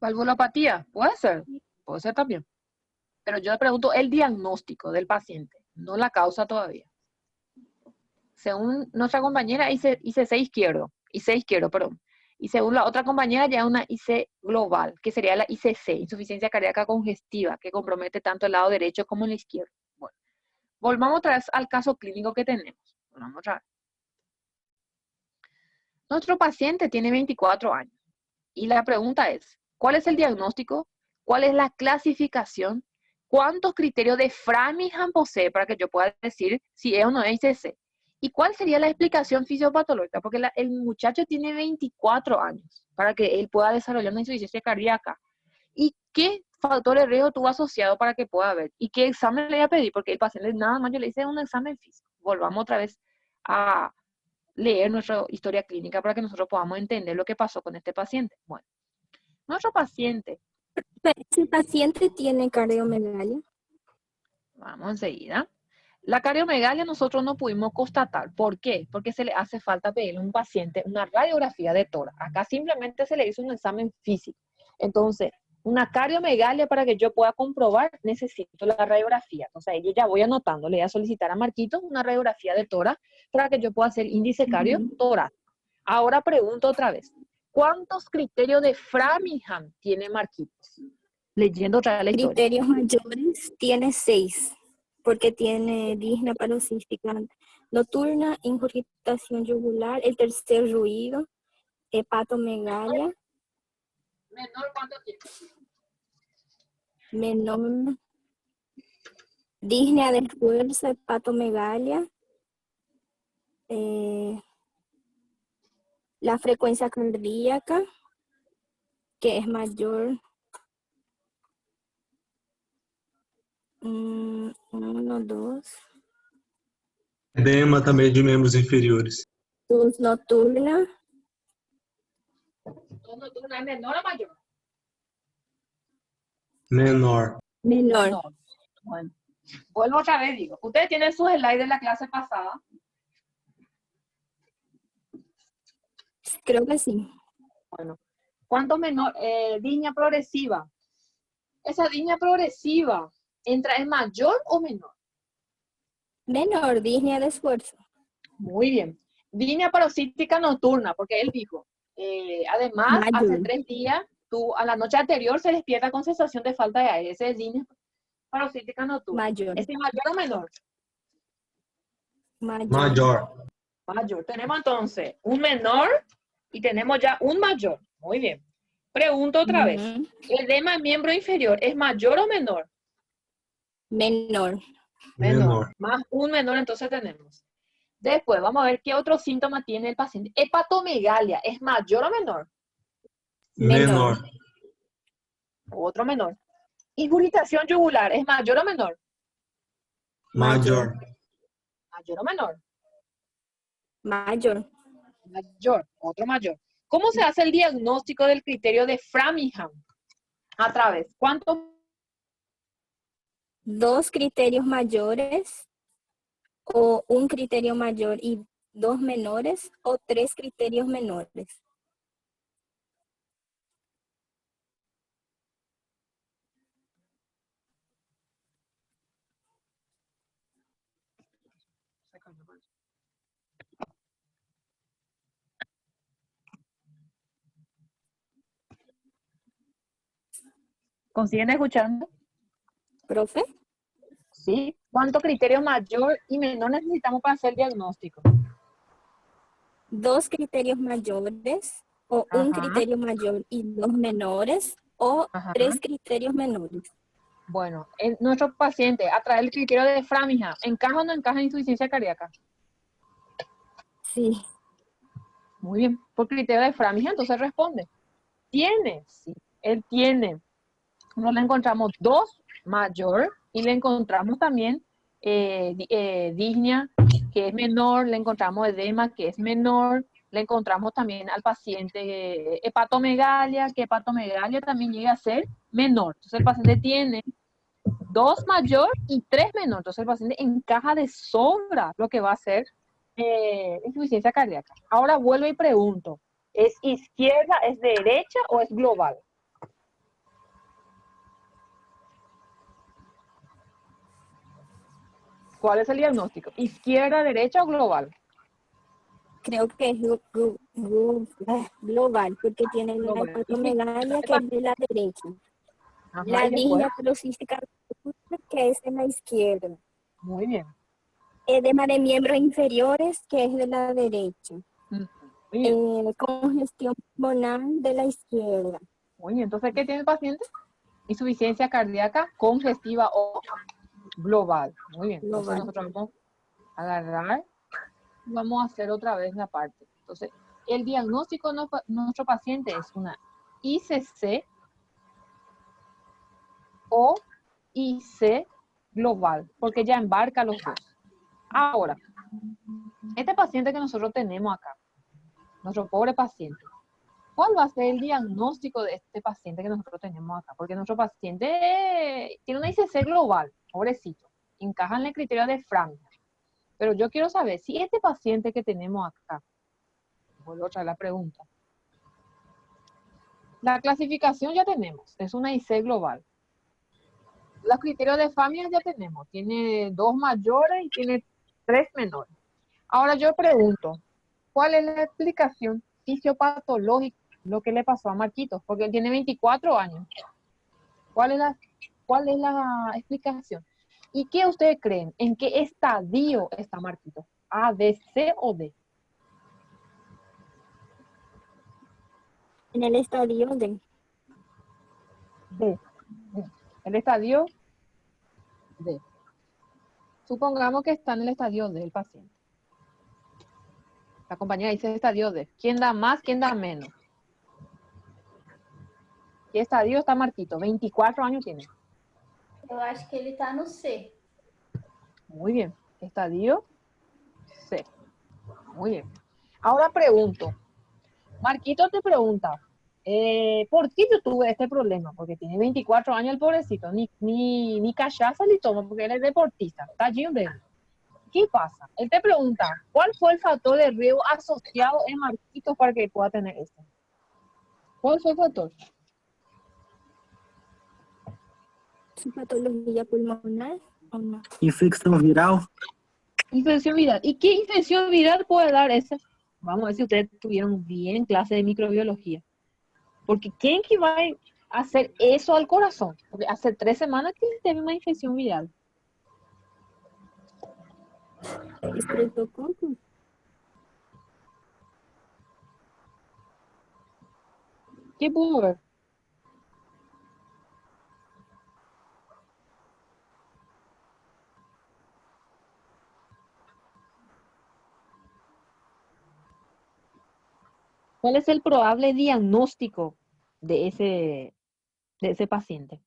Valvulopatía, puede ser también. Pero yo le pregunto el diagnóstico del paciente, no la causa todavía. Según nuestra compañera, ICC izquierdo, perdón. Y según la otra compañera, ya una IC global, que sería la ICC, insuficiencia cardíaca congestiva, que compromete tanto el lado derecho como el izquierdo. Bueno, volvamos otra vez al caso clínico que tenemos. Volvamos otra vez. Nuestro paciente tiene 24 años. Y la pregunta es, ¿cuál es el diagnóstico? ¿Cuál es la clasificación? ¿Cuántos criterios de Framingham posee para que yo pueda decir si es o no es ICC? ¿Y cuál sería la explicación fisiopatológica? Porque el muchacho tiene 24 años para que él pueda desarrollar una insuficiencia cardíaca. ¿Y qué factores de riesgo tuvo asociado para que pueda ver? ¿Y qué examen le voy a pedir? Porque el paciente nada más yo le hice un examen físico. Volvamos otra vez a leer nuestra historia clínica para que nosotros podamos entender lo que pasó con este paciente. Bueno, nuestro paciente, ¿Ese paciente tiene cardiomegalia? vamos enseguida. La cardiomegalia nosotros no pudimos constatar. ¿Por qué? Porque se le hace falta pedirle a un paciente una radiografía de tórax. Acá simplemente se le hizo un examen físico. Entonces, una cardiomegalia para que yo pueda comprobar, necesito la radiografía. Entonces, yo ya voy anotando. Le voy a solicitar a Marquitos una radiografía de tórax para que yo pueda hacer índice cardio tórax. Ahora pregunto otra vez. ¿Cuántos criterios de Framingham tiene Marquitos? Leyendo otra vez la historia. Criterios mayores, tiene 6, porque tiene disnea paroxística nocturna, ingurgitación yugular, el tercer ruido, hepatomegalia, ¿Menor cuánto tiene? menor, disnea de esfuerzo, hepatomegalia, la frecuencia cardíaca, que es mayor, 1, 2, Edema também de membros inferiores. tos nocturna, ¿Nocturna es menor o mayor? Menor. menor. No. Bueno, vuelvo otra vez, digo. Ustedes tienen sus slides de la clase pasada. Creo que sí. Bueno, ¿cuánto menor? Disnea progresiva. Esa disnea progresiva, ¿entra en mayor o menor? Menor, disnea de esfuerzo. Muy bien. Disnea paroxística nocturna, porque él dijo, además, hace Mayor. 3 días, a la noche anterior se despierta con sensación de falta de aire. Ese es disnea paroxística nocturna. Mayor. ¿Es mayor o menor? Major. Mayor. Tenemos entonces un menor y tenemos ya un mayor. Muy bien. Pregunto otra vez. ¿El edema miembro inferior es mayor o menor? Menor. Menor. Más un menor entonces tenemos. Después vamos a ver qué otro síntoma tiene el paciente. Hepatomegalia, ¿es mayor o menor? Menor. Otro menor. Ingurgitación yugular, ¿es mayor o menor? Major. Mayor o menor. Mayor. Mayor, otro mayor. ¿Cómo se hace el diagnóstico del criterio de Framingham? A través. ¿Cuántos? 2 criterios mayores o un criterio mayor y 2 menores o 3 criterios menores. ¿Consiguen escuchando? ¿Profe? Sí. ¿Cuánto criterio mayor y menor necesitamos para hacer el diagnóstico? 2 criterios mayores o un Ajá. criterio mayor y 2 menores o Ajá. 3 criterios menores. Bueno, nuestro paciente, a través del criterio de Framingham, ¿encaja o no encaja en insuficiencia cardíaca? Sí. Muy bien. Por criterio de Framingham, entonces responde. Tiene, sí, él tiene. Nos le encontramos 2 mayor y le encontramos también disnea, que es menor, le encontramos edema, que es menor, le encontramos también al paciente hepatomegalia, que hepatomegalia también llega a ser menor. Entonces el paciente tiene 2 mayor y 3 menor. Entonces el paciente encaja de sobra lo que va a ser insuficiencia cardíaca. Ahora vuelvo y pregunto, ¿es izquierda, es derecha o es global? ¿Cuál es el diagnóstico? ¿Izquierda, derecha o global? Creo que es global, porque tiene la Global. hepatomegalia, que es de la derecha. Ajá, La y después, disnea pelocística, que es de la izquierda. muy bien. Edema de miembros inferiores, que es de la derecha. Muy bien. Congestión pulmonar de la izquierda. Muy bien. Entonces, ¿qué tiene el paciente? Insuficiencia cardíaca congestiva o global. Muy bien. Entonces, Global. nosotros vamos a agarrar y vamos a hacer otra vez la parte. Entonces, el diagnóstico de nuestro paciente es una ICC o IC global, porque ya embarca los dos. Ahora, este paciente que nosotros tenemos acá, nuestro pobre paciente, ¿cuál va a ser el diagnóstico de este paciente que nosotros tenemos acá? Porque nuestro paciente tiene una ICC global, pobrecito, encaja en el criterio de Framingham. Pero yo quiero saber si este paciente que tenemos acá, vuelvo a traer la pregunta, la clasificación ya tenemos, es una IC global. Los criterios de Framingham ya tenemos, tiene 2 mayores y tiene 3 menores. Ahora yo pregunto, ¿cuál es la explicación fisiopatológica lo que le pasó a Marquitos? Porque él tiene 24 años. ¿Cuál es la explicación? ¿Y qué ustedes creen? ¿En qué estadio está Marquitos? ¿A, B, C o D? En el estadio de D. El estadio D. Supongamos que está en el estadio D el paciente. La compañera dice estadio D. ¿Quién da más? ¿Quién da menos? ¿Qué estadio está Marquito? 24 años tiene. Eu acho que ele está no C. Muy bien. Estadio C. Muy bien. Ahora pregunto. Marquito te pregunta, ¿por qué yo tuve este problema? Porque tiene 24 años el pobrecito, ni cachaza ni toma, porque él es deportista, está lleno de él. ¿Qué pasa? Él te pregunta, ¿cuál fue el factor de riesgo asociado en Marquitos para que pueda tener esto? ¿Cuál fue el factor? su patología pulmonar o no. Infecção viral. Infección viral. ¿Y qué infección viral puede dar esa? Vamos a ver si ustedes tuvieron bien clase de microbiología. Porque ¿quién que va a hacer eso al corazón? Porque hace 3 semanas que tiene una infección viral. Estreptococcus. ¿Qué pudo ver? ¿Cuál es el probable diagnóstico de ese paciente?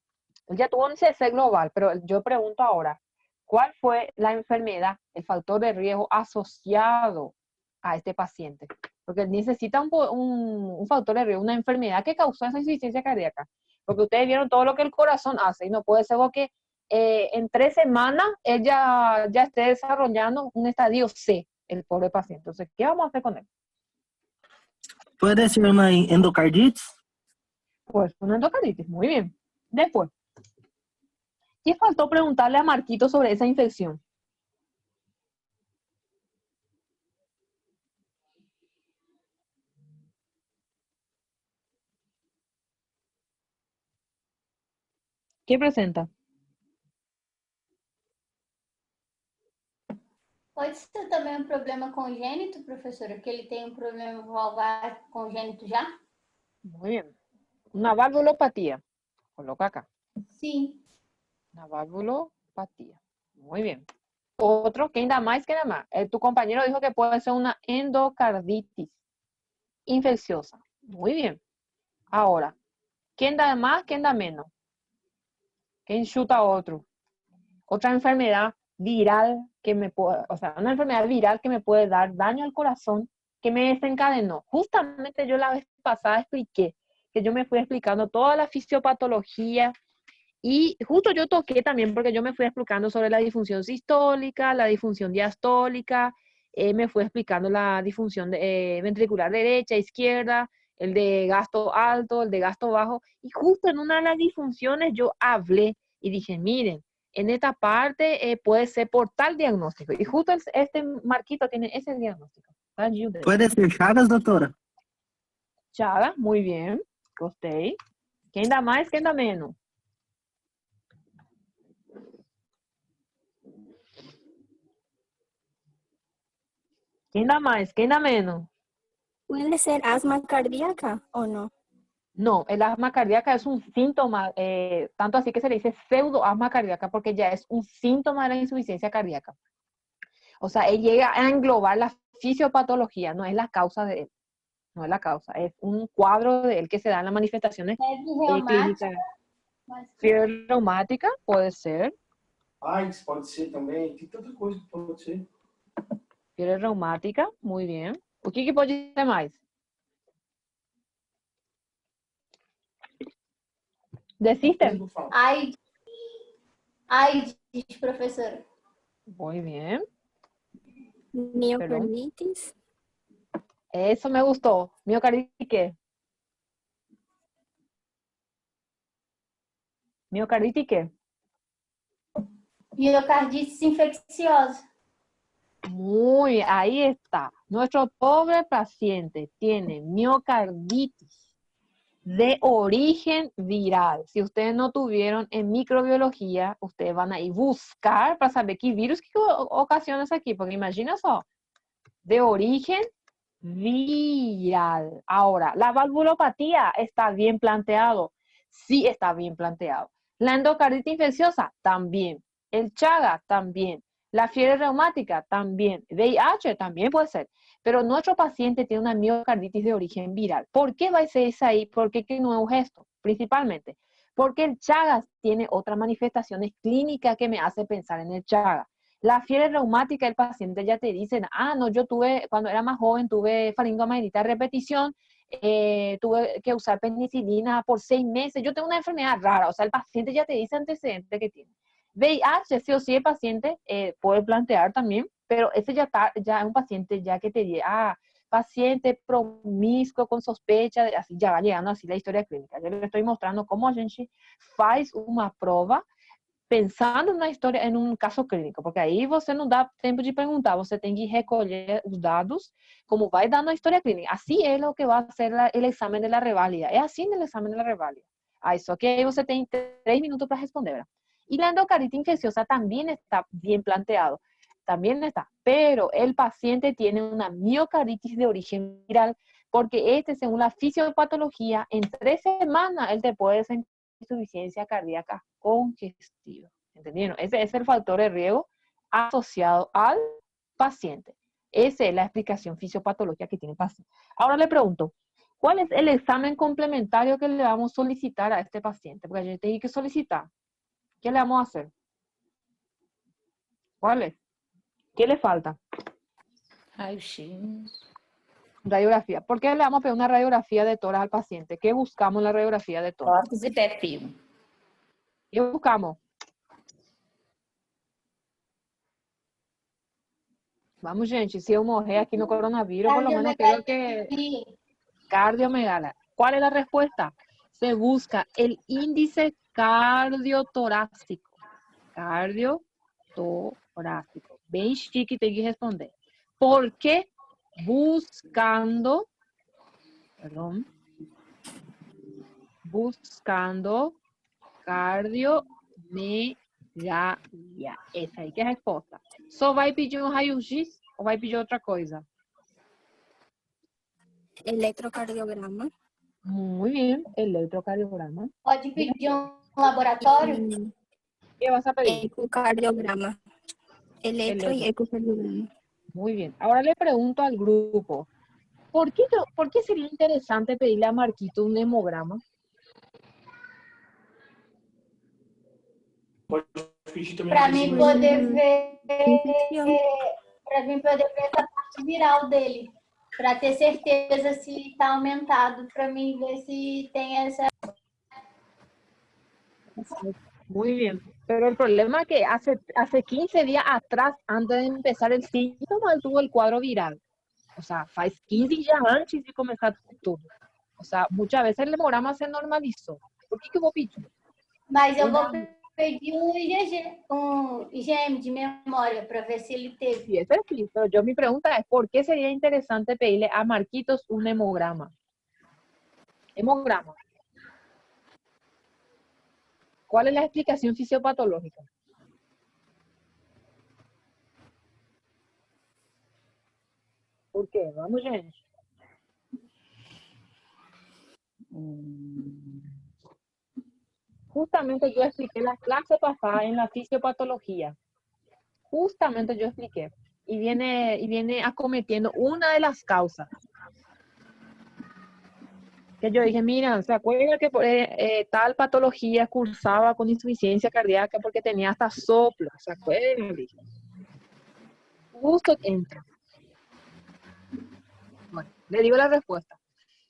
Él ya tuvo un ICC global, pero yo pregunto ahora, ¿cuál fue la enfermedad, el factor de riesgo asociado a este paciente? Porque él necesita un factor de riesgo, una enfermedad que causó esa insuficiencia cardíaca. Porque ustedes vieron todo lo que el corazón hace y no puede ser que en 3 semanas él ya esté desarrollando un estadio C, el pobre paciente. Entonces, ¿qué vamos a hacer con él? Pode ser uma endocardite? Pues una endocarditis, muy bien. Después, ¿qué faltó preguntarle a Marquito sobre esa infección? ¿Qué presenta? pode ser também um problema congênito, professora, que ele tem um problema valvar congênito já? Muy bien. Una valvulopatía. Coloca acá. Sim. Una valvulopatía. Muy bien. Otro, ¿quién da más? ¿Quién da más? Tu compañero dijo que puede ser una endocarditis infecciosa. Muy bien. Ahora, ¿quién da más? ¿Quién da menos? ¿Quién chuta a otro? Otra enfermedad viral que me puede, o sea, una enfermedad viral que me puede dar daño al corazón que me desencadenó. Justamente yo la vez pasada expliqué, que yo me fui explicando toda la fisiopatología y justo yo toqué también porque yo me fui explicando sobre la disfunción sistólica, la disfunción diastólica, me fui explicando la disfunción ventricular derecha, izquierda, el de gasto alto, el de gasto bajo, y justo en una de las disfunciones yo hablé y dije, miren, en esta parte puede ser por tal diagnóstico, y justo este marquito tiene ese diagnóstico. Ayúdenme. Puede ser Chagas, doutora? Chaga, muy bien, gostei. ¿Quién da más? ¿Quién da menos? ¿Quién da más? ¿Quién da menos? ¿Puede ser asma cardíaca o no? No, el asma cardíaca es un síntoma, tanto así que se le dice pseudo asma cardíaca porque ya es un síntoma de la insuficiencia cardíaca. O sea, él llega a englobar la fisiopatología, no es la causa de él. No es la causa, es un cuadro de él que se da en las manifestaciones clínicas. Fiebre reumática puede ser. AIDS pode ser também, tem tanta coisa que pode ser. Fiebre reumática, muy bien. O que pode ser mais? Desiste. AIDS, professora. Muy bien. Miocarditis. Eso me gustó. ¿Miocarditis qué? ¿Miocarditis qué? Miocarditis infecciosa. Muy, ahí está. Nuestro pobre paciente tiene miocarditis de origen viral. Si ustedes no tuvieron en microbiología, ustedes van a ir buscar para saber qué virus que ocasiona eso aquí, porque imagina eso, de origen viral. Ahora, la valvulopatía está bien planteado. Sí está bien planteado. La endocarditis infecciosa, también. El Chagas, también. La fiebre reumática, también. VIH, también puede ser. Pero nuestro paciente tiene una miocarditis de origen viral. ¿Por qué va a ser esa ahí? ¿Por qué que no es un gesto? Principalmente, porque el Chagas tiene otras manifestaciones clínicas que me hace pensar en el Chagas. La fiebre reumática, el paciente ya te dice, no, yo tuve, cuando era más joven, tuve faringomielitis a repetición, tuve que usar penicilina por 6 meses, yo tengo una enfermedad rara, o sea, el paciente ya te dice antecedentes que tiene. VIH, sí o sí, el paciente puede plantear también, pero ese ya es un paciente ya que te dice, paciente promiscuo con sospecha, así ya va llegando así la historia clínica. Yo le estoy mostrando cómo a gente faz uma prova pensando na história, em um caso clínico, porque aí você não dá tempo de perguntar, você tem que recolher os dados, como vai dar na história clínica. Assim é o que vai ser o exame de la reválida. É assim o exame de la reválida. Só que aí você tem 3 minutos para responder. Y la endocarditis infecciosa también está bien planteado. También está. Pero el paciente tiene una miocarditis de origen viral, porque según la fisiopatología, en 3 semanas él te puede sentir insuficiencia cardíaca congestiva. ¿Entendieron? Ese es el factor de riesgo asociado al paciente. Esa es la explicación fisiopatológica que tiene el paciente. Ahora le pregunto, ¿cuál es el examen complementario que le vamos a solicitar a este paciente? Porque yo tengo que solicitar. ¿Qué le vamos a hacer? ¿Cuál es? ¿Qué le falta? Radiografía. ¿Por qué le vamos a pedir una radiografía de tórax al paciente? ¿Qué buscamos en la radiografía de tórax? Tórax y perfil. ¿Qué buscamos? Vamos, gente, si eu morrer aqui no coronavírus, por lo menos quiero que... Cardiomegalia. ¿Cuál es la respuesta? Se busca el índice cardiotorácico. Cardiotorácico. Bem chique, tem que responder. ¿Por qué buscando cardiomegalia? Esa aí que é a resposta. Só vai pedir um raio-x ou vai pedir outra coisa? Electrocardiograma. Muy bien, electrocardiograma. Pode pedir um laboratório? ¿Qué vas a pedir? Ecocardiograma. Electro y Electro. ecocardiograma. Muy bien. Ahora le pregunto al grupo, ¿por qué sería interesante pedirle a Marquito un hemograma? Pode pedir também. Para mim poder ver, Infecção. para mim poder ver essa parte viral dele, para ter certeza se está aumentado, para mim ver se tem essa. Muy bien. Pero el problema es que hace 15 días atrás, antes de empezar el síntoma, él tuvo el cuadro viral. O sea, faz 15 días antes de comenzar tudo. O sea, muchas veces el hemograma se normalizó. ¿Por que eu vou pedir? Mas eu vou pedir um IgM de memória para ver se ele teve. Sí, eso sí, pero mi pregunta es, ¿por qué sería interesante pedirle a Marquitos un hemograma? Hemograma. ¿Cuál es la explicación fisiopatológica? ¿Por qué? Vamos, gente. Justamente yo expliqué la clase pasada en la fisiopatología. Justamente yo expliqué. Y viene acometiendo una de las causas. Que yo dije, mira, ¿se acuerdan que tal patología cursaba con insuficiencia cardíaca porque tenía hasta soplo? ¿Se acuerdan? Dije. Justo entra. Bueno, le digo la respuesta.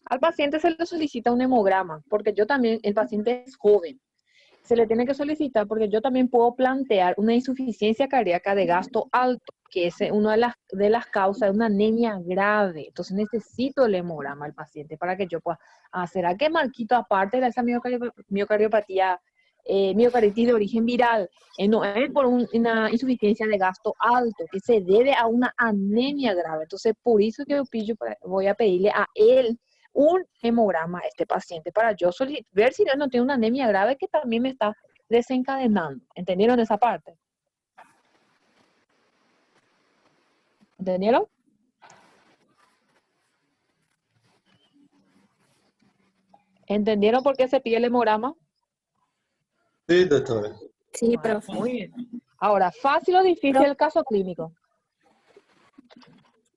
Al paciente se le solicita un hemograma, porque yo también, el paciente es joven. Se le tiene que solicitar porque yo también puedo plantear una insuficiencia cardíaca de gasto alto, que es una de las causas de una anemia grave. Entonces necesito el hemograma al paciente para que yo pueda hacer. ¿A qué Marquito, aparte de esa miocardiopatía, miocarditis de origen viral, no es por una insuficiencia de gasto alto, que se debe a una anemia grave? Entonces por eso que voy a pedirle a él un hemograma a este paciente para yo ver si él no tiene una anemia grave que también me está desencadenando. ¿Entendieron esa parte? ¿Entendieron? ¿Entendieron por qué se pide el hemograma? Sí, doctora. Sí, profe. Muy bien. Ahora, ¿fácil o difícil el caso clínico?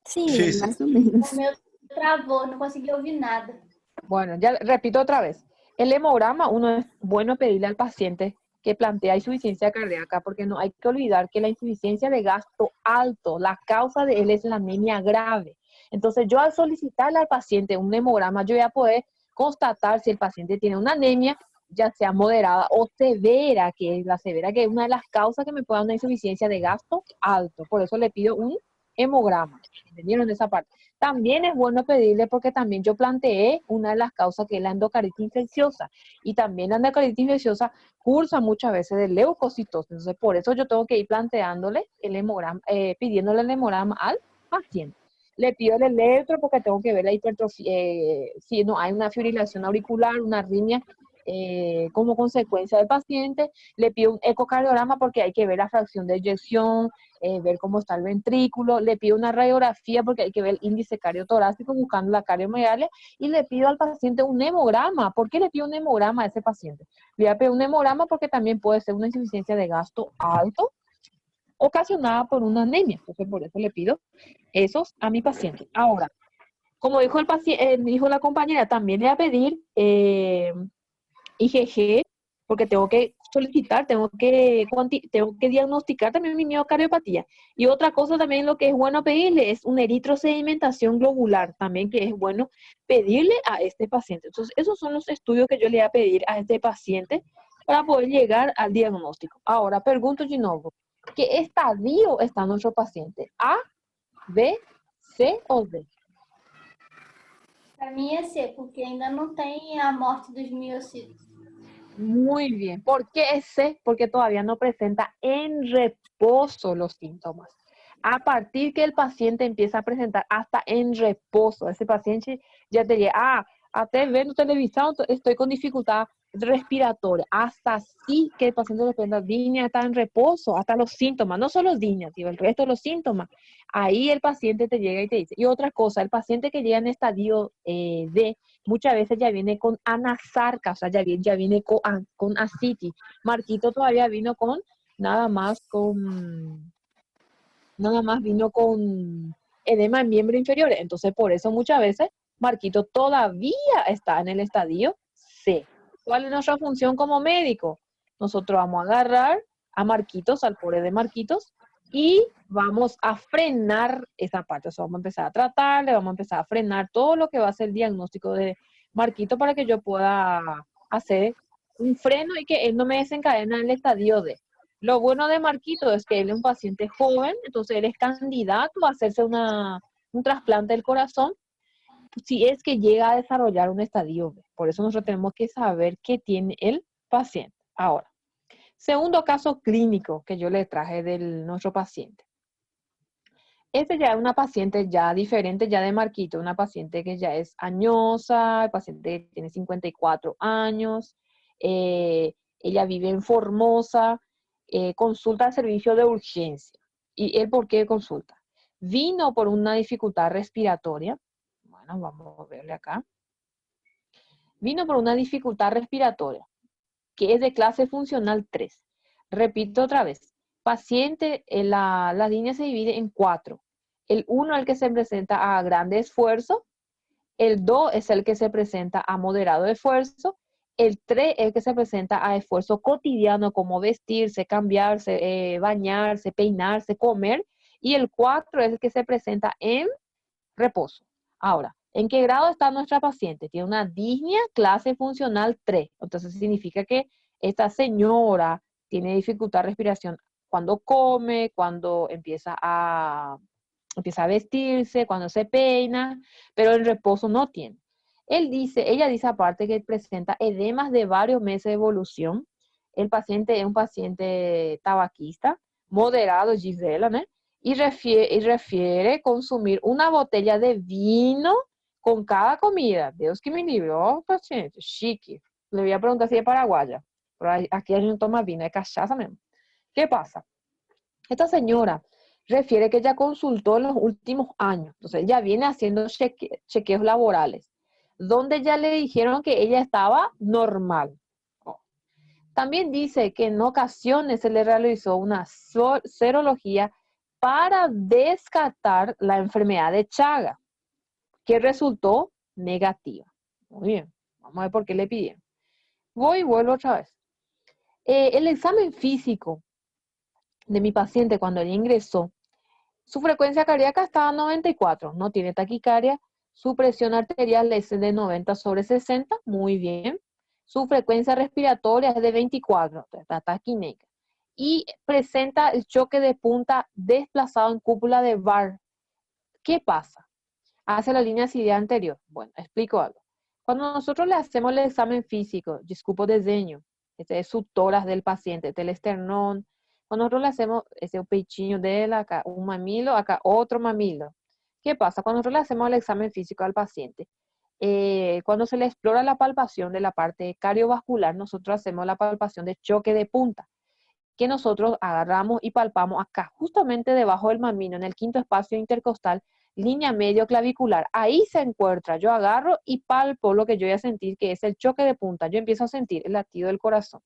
Sí, Difícil. más o menos. O meu travou, não consegui ouvir nada. Bueno, ya repito otra vez. El hemograma, uno es bueno pedirle al paciente que plantea insuficiencia cardíaca, porque no hay que olvidar que la insuficiencia de gasto alto, la causa de él es la anemia grave. Entonces yo al solicitarle al paciente un hemograma, yo voy a poder constatar si el paciente tiene una anemia, ya sea moderada o severa, que es la severa, que es una de las causas que me puede dar una insuficiencia de gasto alto. Por eso le pido un hemograma. ¿Entendieron esa parte? También es bueno pedirle porque también yo planteé una de las causas que es la endocardititis infecciosa. Y también la endocardititis infecciosa cursa muchas veces de leucocitosis. Entonces, por eso yo tengo que ir planteándole el hemograma, pidiéndole el hemograma al paciente. Le pido el electro porque tengo que ver la hipertrofia, si no hay una fibrilación auricular, una arritmia como consecuencia del paciente. Le pido un ecocardiograma porque hay que ver la fracción de eyección, ver cómo está el ventrículo. Le pido una radiografía porque hay que ver el índice cardiotorácico buscando la cardiomegalia. Y le pido al paciente un hemograma. ¿Por qué le pido un hemograma a ese paciente? Le voy a pedir un hemograma porque también puede ser una insuficiencia de gasto alto ocasionada por una anemia. Entonces, por eso le pido esos a mi paciente. Ahora, como dijo dijo la compañera, también le voy a pedir IgG, porque tengo que solicitar, tengo que diagnosticar también mi miocardiopatía. Y otra cosa también lo que es bueno pedirle es una eritrosedimentación globular, también que es bueno pedirle a este paciente. Entonces, esos son los estudios que yo le voy a pedir a este paciente para poder llegar al diagnóstico. Ahora, pregunto de nuevo, ¿qué estadio está nuestro paciente? ¿A, B, C ou D? Para mim é C, porque ainda não tem a morte dos miocitos. Muy bien. ¿Por qué es C? Porque todavía no presenta en reposo los síntomas. A partir que el paciente empieza a presentar hasta en reposo, ese paciente ya te diría, até vendo televisão, estoy con dificultad respiratoria, hasta sí que el paciente de disnea está en reposo, hasta los síntomas, no solo disnea, sino el resto de los síntomas. Ahí el paciente te llega y te dice. Y otra cosa, el paciente que llega en estadio D, muchas veces ya viene con anasarca, o sea, ya viene con ascitis. Marquito todavía vino con, nada más vino con edema en miembros inferiores. Entonces, por eso muchas veces Marquito todavía está en el estadio C. ¿Cuál es nuestra función como médico? Nosotros vamos a agarrar a Marquitos, al pobre de Marquitos, y vamos a frenar esa parte. O sea, vamos a empezar a tratarle, vamos a empezar a frenar todo lo que va a ser el diagnóstico de Marquito para que yo pueda hacer un freno y que él no me desencadene en el estadio D. Lo bueno de Marquito es que él es un paciente joven, entonces él es candidato a hacerse un trasplante del corazón si es que llega a desarrollar un estadio B. Por eso nosotros tenemos que saber qué tiene el paciente. Ahora, segundo caso clínico que yo le traje de nuestro paciente. Este ya es una paciente ya diferente ya de Marquito, una paciente que ya es añosa, el paciente tiene 54 años, ella vive en Formosa, consulta al servicio de urgencia. ¿Y él por qué consulta? Vino por una dificultad respiratoria. Bueno, vamos a verle acá. Vino por una dificultad respiratoria, que es de clase funcional 3. Repito otra vez. Paciente, la línea se divide en 4. El 1 es el que se presenta a grande esfuerzo. El 2 es el que se presenta a moderado esfuerzo. El 3 es el que se presenta a esfuerzo cotidiano, como vestirse, cambiarse, bañarse, peinarse, comer. Y el 4 es el que se presenta en reposo. Ahora, ¿en qué grado está nuestra paciente? Tiene una disnea clase funcional 3. Entonces significa que esta señora tiene dificultad de respiración cuando come, cuando empieza a vestirse, cuando se peina, pero en reposo no tiene. Ella dice aparte que presenta edemas de varios meses de evolución. El paciente es un paciente tabaquista, moderado, Gisela, ¿no? Y refiere consumir una botella de vino con cada comida. Dios que me libró, paciente, chique. Le voy a preguntar si es paraguaya, pero aquí hay un toma vino, es cachaza mismo. ¿Qué pasa? Esta señora refiere que ella consultó en los últimos años, entonces ella viene haciendo chequeos laborales, donde ya le dijeron que ella estaba normal. También dice que en ocasiones se le realizó una serología para descartar la enfermedad de Chagas, que resultó negativa. Muy bien, vamos a ver por qué le pidieron. Voy y vuelvo otra vez. El examen físico de mi paciente cuando ella ingresó, su frecuencia cardíaca estaba a 94, no tiene taquicardia, su presión arterial es de 90/60, muy bien. Su frecuencia respiratoria es de 24, está taquineca. Y presenta el choque de punta desplazado en cúpula de Barr. ¿Qué pasa? Hace la línea ciliar anterior. Bueno, explico algo. Cuando nosotros le hacemos el examen físico, disculpo desenho, este es su tórax del paciente, este es el esternón. Cuando nosotros le hacemos ese peitinho de él, acá un mamilo, acá otro mamilo. ¿Qué pasa? Cuando nosotros le hacemos el examen físico al paciente, cuando se le explora la palpación de la parte cardiovascular, nosotros hacemos la palpación de choque de punta, que nosotros agarramos y palpamos acá, justamente debajo del mamilo, en el quinto espacio intercostal, línea medio clavicular. Ahí se encuentra, yo agarro y palpo lo que yo voy a sentir, que es el choque de punta. Yo empiezo a sentir el latido del corazón.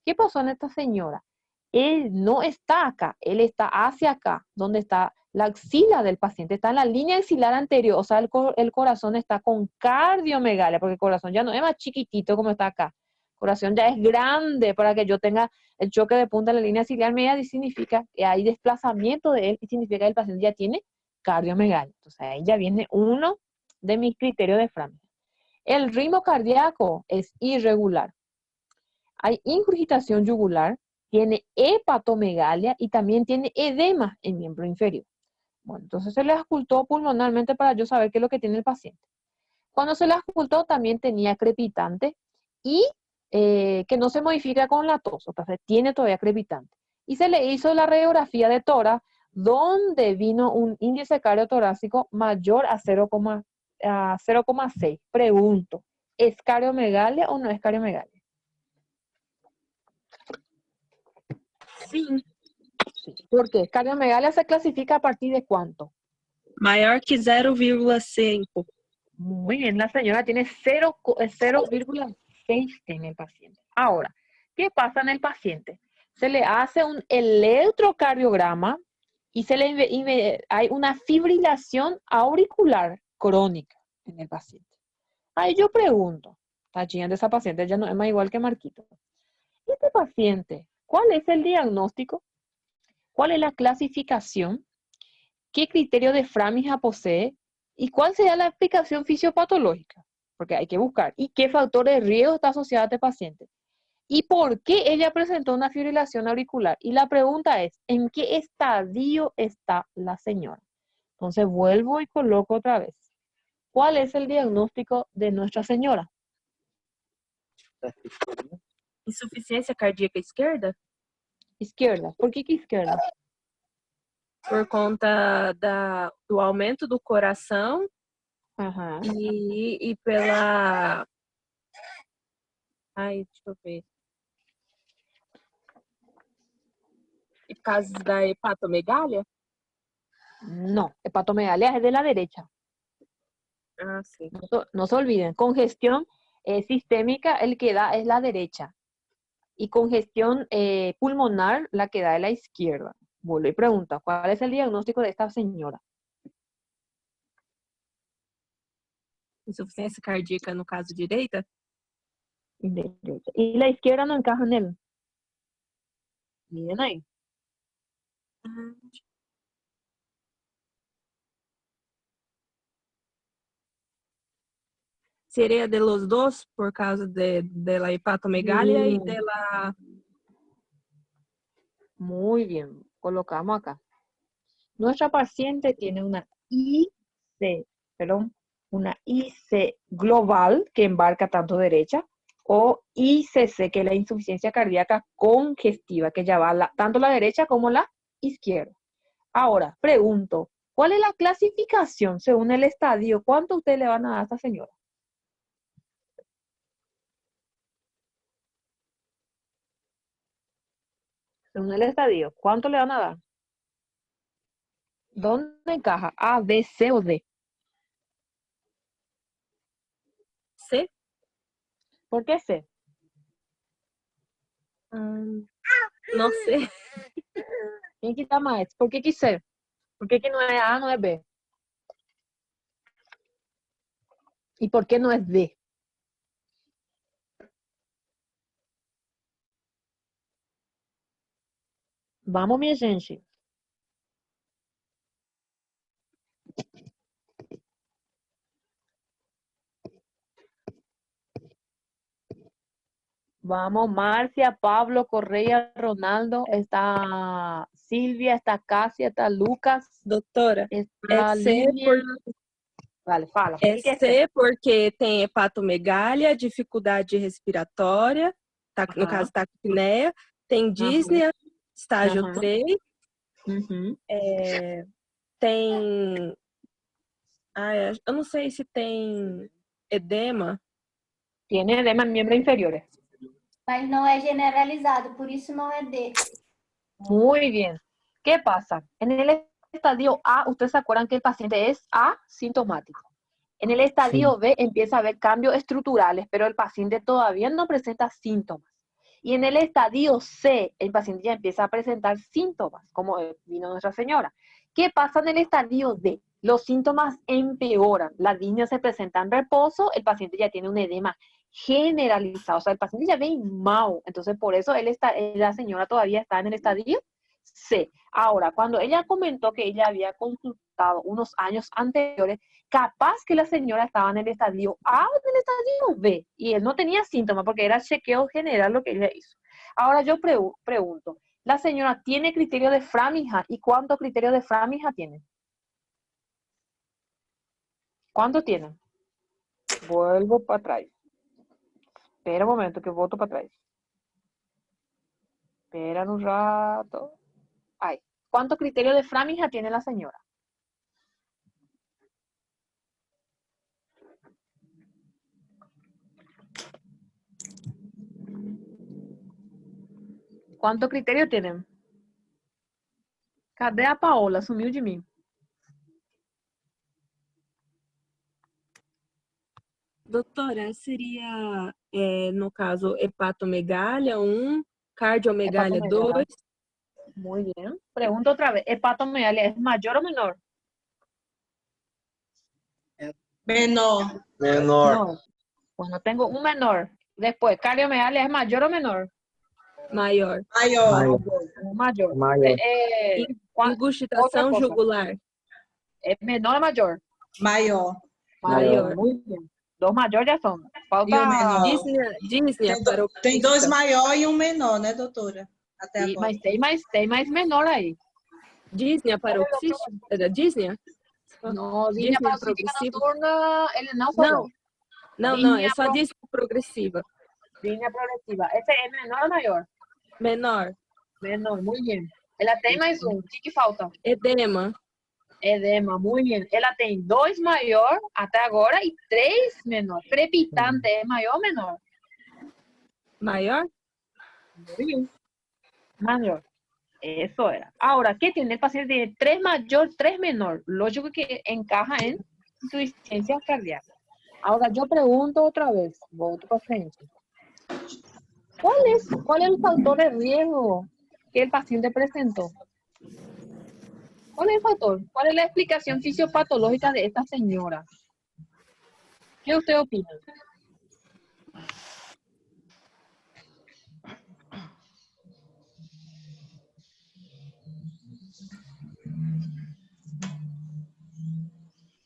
¿Qué pasó en esta señora? Él no está acá, él está hacia acá, donde está la axila del paciente, está en la línea axilar anterior, o sea, el corazón está con cardiomegalia, porque el corazón ya no es más chiquitito como está acá, el corazón ya es grande para que yo tenga el choque de punta en la línea axilar media, y significa que hay desplazamiento de él, y significa que el paciente ya tiene cardiomegalia. Entonces ahí ya viene uno de mis criterios de Framingham. El ritmo cardíaco es irregular. Hay ingurgitación yugular, tiene hepatomegalia y también tiene edema en miembro inferior. Bueno, entonces se le auscultó pulmonalmente para yo saber qué es lo que tiene el paciente. Cuando se le auscultó también tenía crepitante y que no se modifica con la tos, entonces tiene todavía crepitante. Y se le hizo la radiografía de tórax, donde vino un índice cardiotorácico mayor a 0,6. Pregunto, ¿es cardiomegalia o no es cardiomegalia? Sim. ¿Por qué? Cardiomegalia se clasifica a partir de cuánto. Maior que 0,5. Muy bien, la señora tiene 0,6 en el paciente. Ahora, ¿qué pasa en el paciente? Se le hace un electrocardiograma y hay una fibrilación auricular crónica en el paciente. Ahí yo pregunto, está chillando esa paciente, ya no es más igual que Marquito. Este paciente, ¿cuál es el diagnóstico? ¿Cuál es la clasificación? ¿Qué criterio de Framingham posee? ¿Y cuál sería la explicación fisiopatológica? Porque hay que buscar. ¿Y qué factor de riesgo está asociado a este paciente? ¿Y por qué ella presentó una fibrilación auricular? Y la pregunta es, ¿en qué estadio está la señora? Entonces vuelvo y coloco otra vez. ¿Cuál es el diagnóstico de Nuestra Señora? Insuficiência cardíaca esquerda? Izquierda. ¿Por qué izquierda? Por conta do aumento do coração Ajá. e pela... Ai, deixa eu ver. E por causa da hepatomegalia? No, hepatomegalia es de la derecha. Ah, sim. No se olviden, congestión sistémica el que da es la derecha. Y congestión pulmonar la que da es la izquierda. Vuelvo y pregunta, ¿cuál es el diagnóstico de esta señora? Insuficiência cardíaca no caso direita? Derecha. Y la izquierda no encaja en él. Miren ahí. Seria de los dos por causa de la hepatomegalia y de la... Muy bien, colocamos acá. Nuestra paciente tiene una una IC global que embarca tanto derecha o ICC, que es la insuficiencia cardíaca congestiva, que ya va tanto la derecha como la izquierda. Ahora, pregunto, ¿cuál es la clasificación según el estadio? ¿Cuánto ustedes le van a dar a esta señora? Según el estadio, ¿cuánto le van a dar? ¿Dónde encaja? ¿A, B, C o D? C? ¿Por qué C? No sé. ¿Quién quita más? ¿Por qué C? ¿Por qué no es A, no es B? ¿Y por qué no es D? Vamos, minha gente. Vamos, Marcia, Pablo, Correa, Ronaldo, está Silvia, está Casia, está Lucas. Doutora, está é C Vale, fala. É C porque tem hepatomegalia, dificuldade respiratória, no caso taquipneia, tem dísnea, estágio 3, tem... eu não sei se tem edema. Tiene edema en miembros inferiores. Mas não é generalizado, por isso não é D. Muy bien. ¿Qué pasa? En el estadio A, ustedes se acuerdan que el paciente es asintomático. En el estadio B empieza a haber cambios estructurales, pero el paciente todavía no presenta síntomas. Y en el estadio C, el paciente ya empieza a presentar síntomas, como vino Nuestra Señora. ¿Qué pasa en el estadio D? Los síntomas empeoran. La disnea se presenta en reposo, el paciente ya tiene un edema generalizado, o sea, el paciente ya ve mal. Entonces, por eso la señora todavía está en el estadio C. Ahora, cuando ella comentó que ella había consultado unos años anteriores, capaz que la señora estaba en el estadio A o en el estadio B, y él no tenía síntomas porque era chequeo general lo que ella hizo. Ahora yo pregunto, ¿la señora tiene criterio de Framingham? ¿Y cuántos criterios de Framingham tiene? ¿Cuánto tiene? Vuelvo para atrás. Espera un momento que voto para atrás. Espera un rato. Ay, ¿cuántos criterios de Framingham tiene la señora? ¿Cuántos criterios tienen? Cadê a Paola? Sumiu de mim. Doutora, seria, no caso, hepatomegalia 1, cardiomegalia 2. Hepatomegalia. Muy bien. Pregunto otra vez. ¿Hepatomegalia es mayor o menor? Menor. Menor. No. Bueno, tengo un menor. Después, cardiomegalia es mayor o menor? Maior. Maior. Mayor. Maior. Ingurgitação Otra cosa. jugular. ¿Es menor o mayor? Maior. Maior. Muy bien. Dos mayores ya son. E o Falta. menor? Dísnia Tem dois paroxística. maior e um menor, né, doutora? Até Sí, agora. mas tem mais menor aí. Dísnia paroxística. Dísnia? No, Dísnia línea paroxística progressiva. noturna, ele não falou. Não, é só dísnia progressiva. Línea progresiva. ¿Ese es menor o mayor? Menor. Menor, muy bien. Ela tem mais um. O que falta? Edema. Edema, muy bien. Ela tem 2 maior até agora e 3 menor. Crepitante é maior ou menor? Maior? Muy bien. Mayor. Eso era. Ahora, ¿qué tiene? El paciente tiene 3 mayor, 3 menor. Lógico que encaja en insuficiencia cardíaca. Ahora, yo pregunto otra vez. Volto para frente. ¿Cuál es el factor de riesgo que el paciente presentó? ¿Cuál es el factor? ¿Cuál es la explicación fisiopatológica de esta señora? ¿Qué usted opina?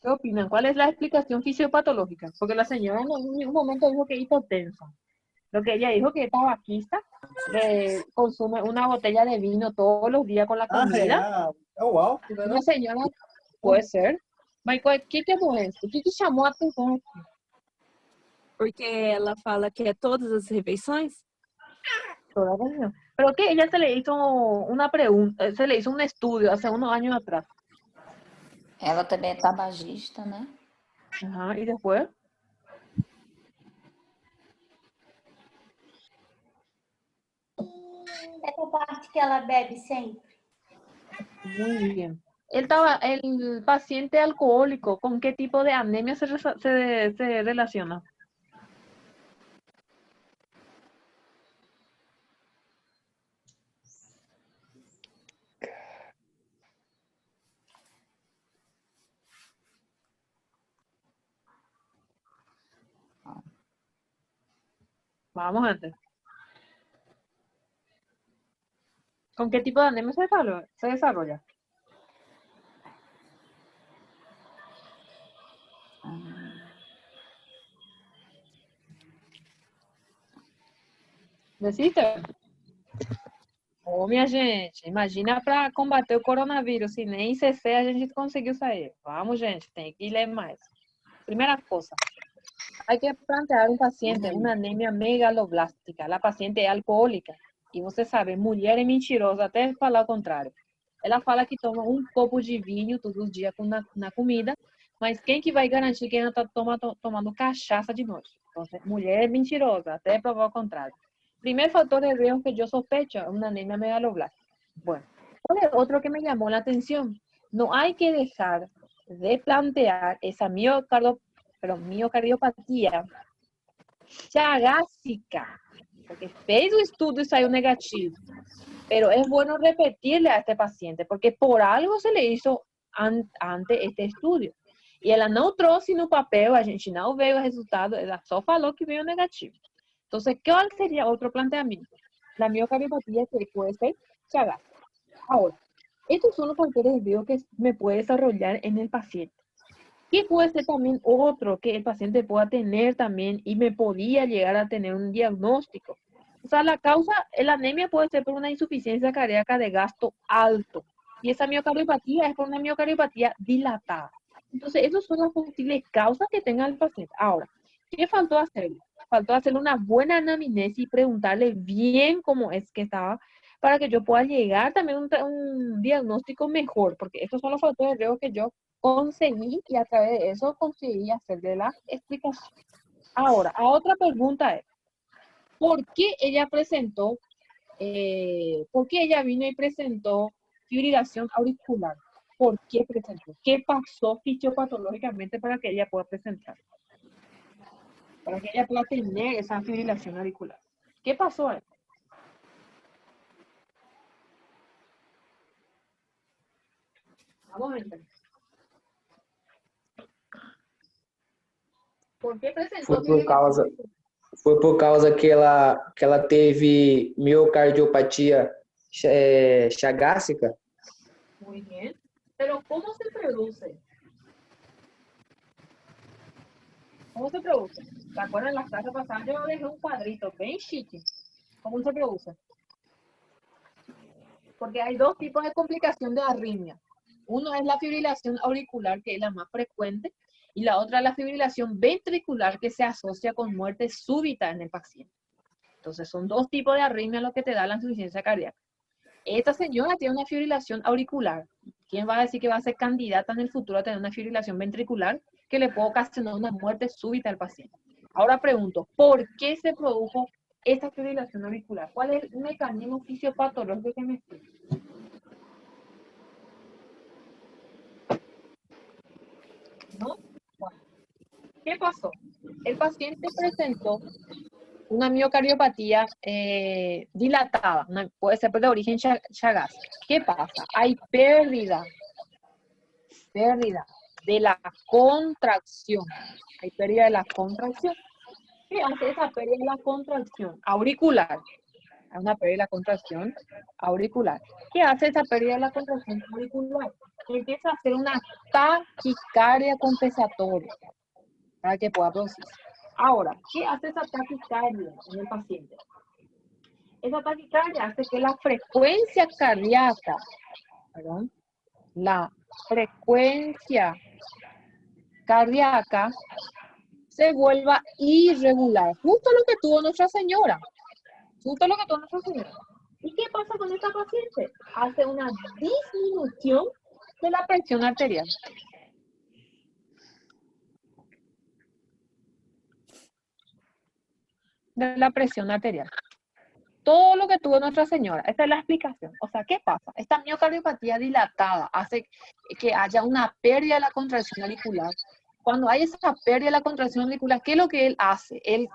¿Qué opinan? ¿Cuál es la explicación fisiopatológica? Porque la señora en ningún momento dijo que es hipotensa. Lo que ella dijo que es tabaquista, consume una botella de vino todos los días con la comida. Uau. Una señora, puede ser. Mas o que é isso? O que chamou a atenção aqui? Porque ela fala que é todas as refeições? Toda la reunión. Pero que ella se le hizo una pregunta, se le hizo un estudio hace unos años atrás. Ela também é tabagista, né? Ajá, ¿y después? Essa parte que ela bebe sempre. Muy bien. El paciente alcohólico, ¿con qué tipo de anemia se relaciona? Vamos antes. ¿Con qué tipo de anemia se desarrolla? Deciste? Ô, minha gente, imagina para combater o coronavírus, se nem CC a gente conseguiu sair. Vamos, gente, tem que ler mais. Primeira coisa, hay que plantear un paciente una anemia megaloblástica. La paciente es alcohólica. Y você sabe, mulher é mentirosa até falar o contrário. Ela fala que toma um copo de vinho todos os dias na comida, mas quem que vai garantir que ela está tomando cachaça de noite? Então, mulher é mentirosa, até provar o contrário. Primer factor de riesgo que yo sospecho es una anemia megaloblástica. Bueno, ¿cuál es otro que me llamó la atención? No hay que dejar de plantear esa miocardiopatía chagásica, porque fez o estudo y salió negativo. Pero es bueno repetirle a este paciente, porque por algo se le hizo ante este estudio. E ela não trouxe no papel, a gente não veio o resultado, ela só falou que veio negativo. Entonces, ¿cuál sería otro planteamiento? La miocardiopatía que puede ser chagásica. Ahora, estos son los factores de riesgo que me puede desarrollar en el paciente. ¿Qué puede ser también otro que el paciente pueda tener también y me podía llegar a tener un diagnóstico? O sea, la causa, la anemia puede ser por una insuficiencia cardíaca de gasto alto. Y esa miocardiopatía es por una miocardiopatía dilatada. Entonces, esas son las posibles causas que tenga el paciente. Ahora, ¿qué faltó hacerle? Faltó hacerle una buena anamnesis y preguntarle bien cómo es que estaba para que yo pueda llegar también a un diagnóstico mejor, porque estos son los factores de riesgo que yo conseguí y a través de eso conseguí hacerle la explicación. Ahora, a otra pregunta es, ¿por qué ella presentó, por qué ella vino y presentó fibrilación auricular. ¿Por qué presentó? ¿Qué pasó fisiopatológicamente para que ella pueda presentar? Para que ella pueda tener esa fibrilación auricular. ¿Qué pasó ahí? Vamos a ver. ¿Por qué presentó Foi por fibrilación causa, auricular? foi por causa que ela teve miocardiopatia chagásica. Muy bien. Pero ¿cómo se produce? ¿Cómo se produce? ¿Se acuerdan la clase pasada? Yo dejé un cuadrito bien chiqui. ¿Cómo se produce? Porque hay dos tipos de complicación de arritmia. Uno es la fibrilación auricular, que es la más frecuente, y la otra es la fibrilación ventricular, que se asocia con muerte súbita en el paciente. Entonces, son dos tipos de arritmia lo que te da la insuficiencia cardíaca. Esta señora tiene una fibrilación auricular. ¿Quién va a decir que va a ser candidata en el futuro a tener una fibrilación ventricular que le puede ocasionar una muerte súbita al paciente? Ahora pregunto, ¿por qué se produjo esta fibrilación auricular? ¿Cuál es el mecanismo fisiopatológico que me explica? ¿No? Bueno, ¿qué pasó? El paciente presentó una miocardiopatía dilatada, puede ser de origen chagásico. ¿Qué pasa? Hay pérdida de la contracción. Hay pérdida de la contracción. ¿Qué hace esa pérdida de la contracción? Auricular. Hay una pérdida de la contracción auricular. ¿Qué hace esa pérdida de la contracción auricular? Empieza a hacer una taquicardia compensatoria para que pueda producirse. Ahora, ¿qué hace esa taquicardia en el paciente? Esa taquicardia hace que la frecuencia cardíaca, la frecuencia cardíaca se vuelva irregular. Justo lo que tuvo Nuestra Señora. Justo lo que tuvo Nuestra Señora. ¿Y qué pasa con esta paciente? Hace una disminución de la presión arterial. De la presión arterial. Todo lo que tuvo Nuestra Señora. Esta es la explicación. O sea, ¿qué pasa? Esta miocardiopatía dilatada hace que haya una pérdida de la contracción auricular. Cuando hay esa pérdida de la contracción auricular, ¿qué es lo que él hace? Él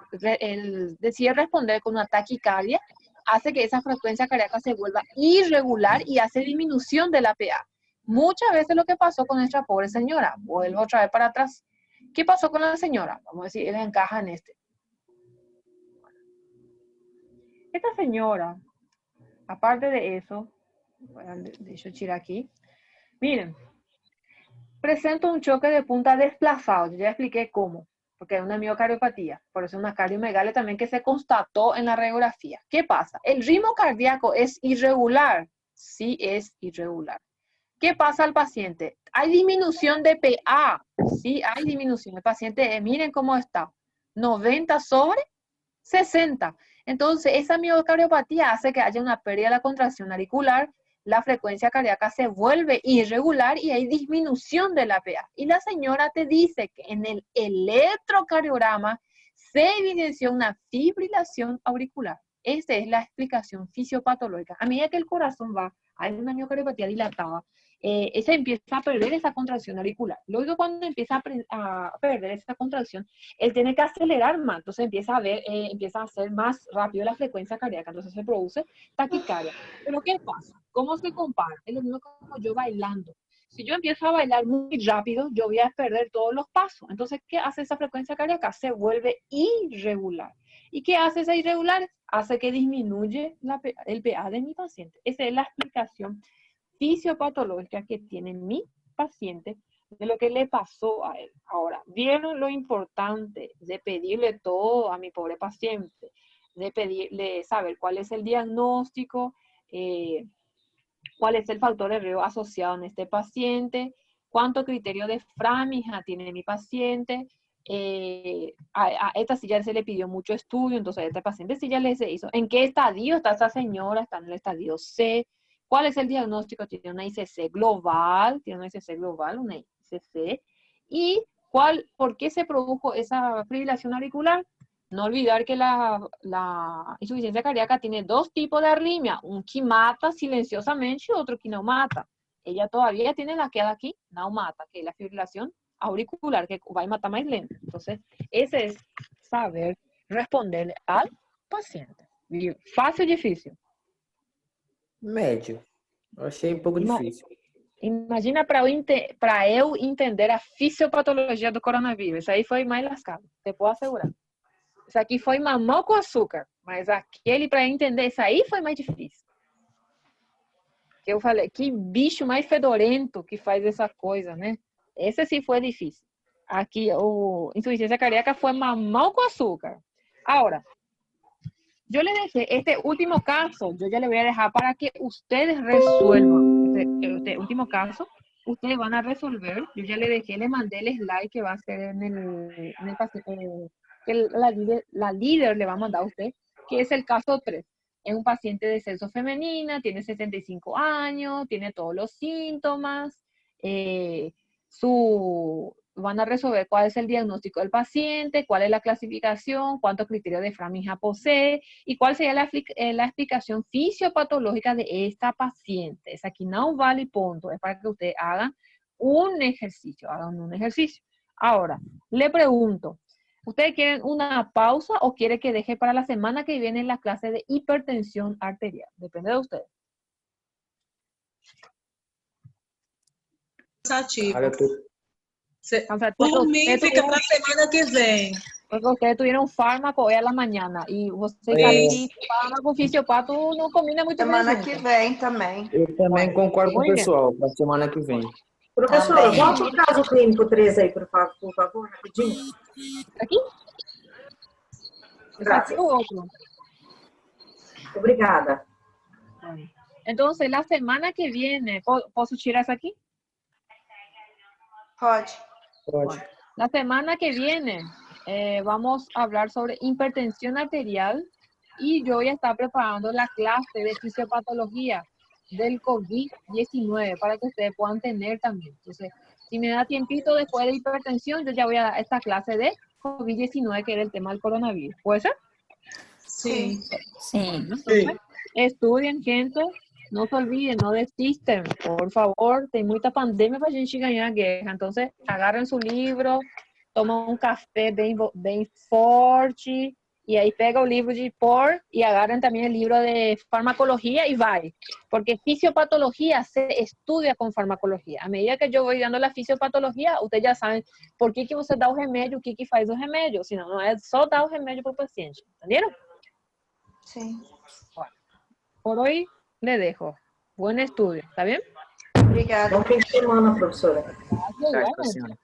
decide responder con una taquicardia, hace que esa frecuencia cardíaca se vuelva irregular y hace disminución de la PA. Muchas veces lo que pasó con nuestra pobre señora, vuelvo otra vez para atrás. ¿Qué pasó con la señora? Vamos a decir, él encaja en este. Esta señora, aparte de eso, de hecho, ir aquí, miren, presenta un choque de punta desplazado. Yo ya expliqué cómo, porque es una miocardiopatía, por eso es una cardiomegalia también que se constató en la radiografía. ¿Qué pasa? ¿El ritmo cardíaco es irregular? Sí, es irregular. ¿Qué pasa al paciente? ¿Hay disminución de PA? Sí, hay disminución. El paciente, miren cómo está, 90 sobre 60. Entonces, esa miocardiopatía hace que haya una pérdida de la contracción auricular, la frecuencia cardíaca se vuelve irregular y hay disminución de la PA. Y la señora te dice que en el electrocardiograma se evidenció una fibrilación auricular. Esa es la explicación fisiopatológica. A medida que el corazón va, hay una miocardiopatía dilatada, se empieza a perder esa contracción auricular. Luego cuando empieza a perder esa contracción, él tiene que acelerar más, entonces empieza a hacer más rápido la frecuencia cardíaca, entonces se produce taquicardia. Pero ¿qué pasa? ¿Cómo se compara? Es lo mismo como yo bailando. Si yo empiezo a bailar muy rápido, yo voy a perder todos los pasos. Entonces, ¿qué hace esa frecuencia cardíaca? Se vuelve irregular. ¿Y qué hace esa irregular? Hace que disminuye el PA de mi paciente. Esa es la explicación fisiopatológica que tiene mi paciente de lo que le pasó a él. Ahora, ¿vieron lo importante de pedirle todo a mi pobre paciente? De pedirle saber cuál es el diagnóstico, cuál es el factor de riesgo asociado en este paciente, cuánto criterio de Framingham tiene mi paciente. A esta sí ya se le pidió mucho estudio, entonces a este paciente sí ya le se hizo. ¿En qué estadio está esa señora? Está en el estadio C. ¿Cuál es el diagnóstico? Tiene una ICC global, una ICC. ¿Y por qué se produjo esa fibrilación auricular? No olvidar que la insuficiencia cardíaca tiene dos tipos de arritmia, un que mata silenciosamente y otro que no mata. Ella todavía tiene la queda aquí, no mata, que es la fibrilación auricular, que va a matar más lento. Entonces, ese es saber responderle al paciente. Fácil o difícil? Médio. Eu achei um pouco difícil. Imagina para eu entender a fisiopatologia do coronavírus. Isso aí foi mais lascado, te posso assegurar. Isso aqui foi mamão com açúcar, mas aquele para entender isso aí foi mais difícil. Eu falei, que bicho mais fedorento que faz essa coisa, né? Esse sim foi difícil. Aqui, insuficiencia cardíaca fue mamão com açúcar. Ahora, yo le dejé este último caso, yo ya le voy a dejar para que ustedes resuelvan. Este último caso, ustedes van a resolver. Yo ya le dejé, le mandé el slide que va a ser en el paciente, que la líder le va a mandar a usted, que es el caso 3. Es un paciente de sexo femenina, tiene 65 años, tiene todos los síntomas, van a resolver cuál es el diagnóstico del paciente, cuál es la clasificación, cuántos criterios de Framingham posee y cuál sería la explicación fisiopatológica de esta paciente. Es aquí no vale punto, es para que ustedes hagan un ejercicio, Ahora, le pregunto, ¿ustedes quieren una pausa o quieren que deje para la semana que viene la clase de hipertensión arterial? Depende de ustedes. Cansativo. Cansativo. Por mí, fica para a semana que vem. Porque ustedes tuvieron fármaco hoy a la mañana y você sabe que fármaco fisiopato não combina muito Semana bem que junto. vem também. Eu também concordo com o Muito bem. pessoal, para semana que vem. Professora, volte o caso clínico 3 aí, por favor, rapidinho. Aqui? Esse aqui é o outro. Obrigada. Entonces, la semana que viene, ¿puedo tirar eso aquí? Pode. Pode. La semana que viene vamos a hablar sobre hipertensión arterial y yo voy a estar preparando la clase de fisiopatología del COVID-19 para que ustedes puedan tener también. Entonces, si me da tiempito después de hipertensión, yo ya voy a esta clase de COVID-19 que era el tema del coronavirus. ¿Puede ser? Sí. Sim. Entonces, estudien, gente. No se olviden, no desisten, por favor. Tem muita pandemia para a gente ganhar a guerra. Entonces, agarren su libro, toman un café bem forte, y ahí pega el libro de POR y agarren también el libro de farmacología y vai. Porque fisiopatología se estudia con farmacología. A medida que yo voy dando la fisiopatología, ustedes ya saben por que você dá o remédio, o que faz o remédio. Senão, não é só dar o remédio para o paciente. ¿Entendieron? Sim. Bueno, por hoy le dejo. Buen estudio. ¿Está bien? Obrigada. Bom fim de semana, professora. Gracias, igualmente.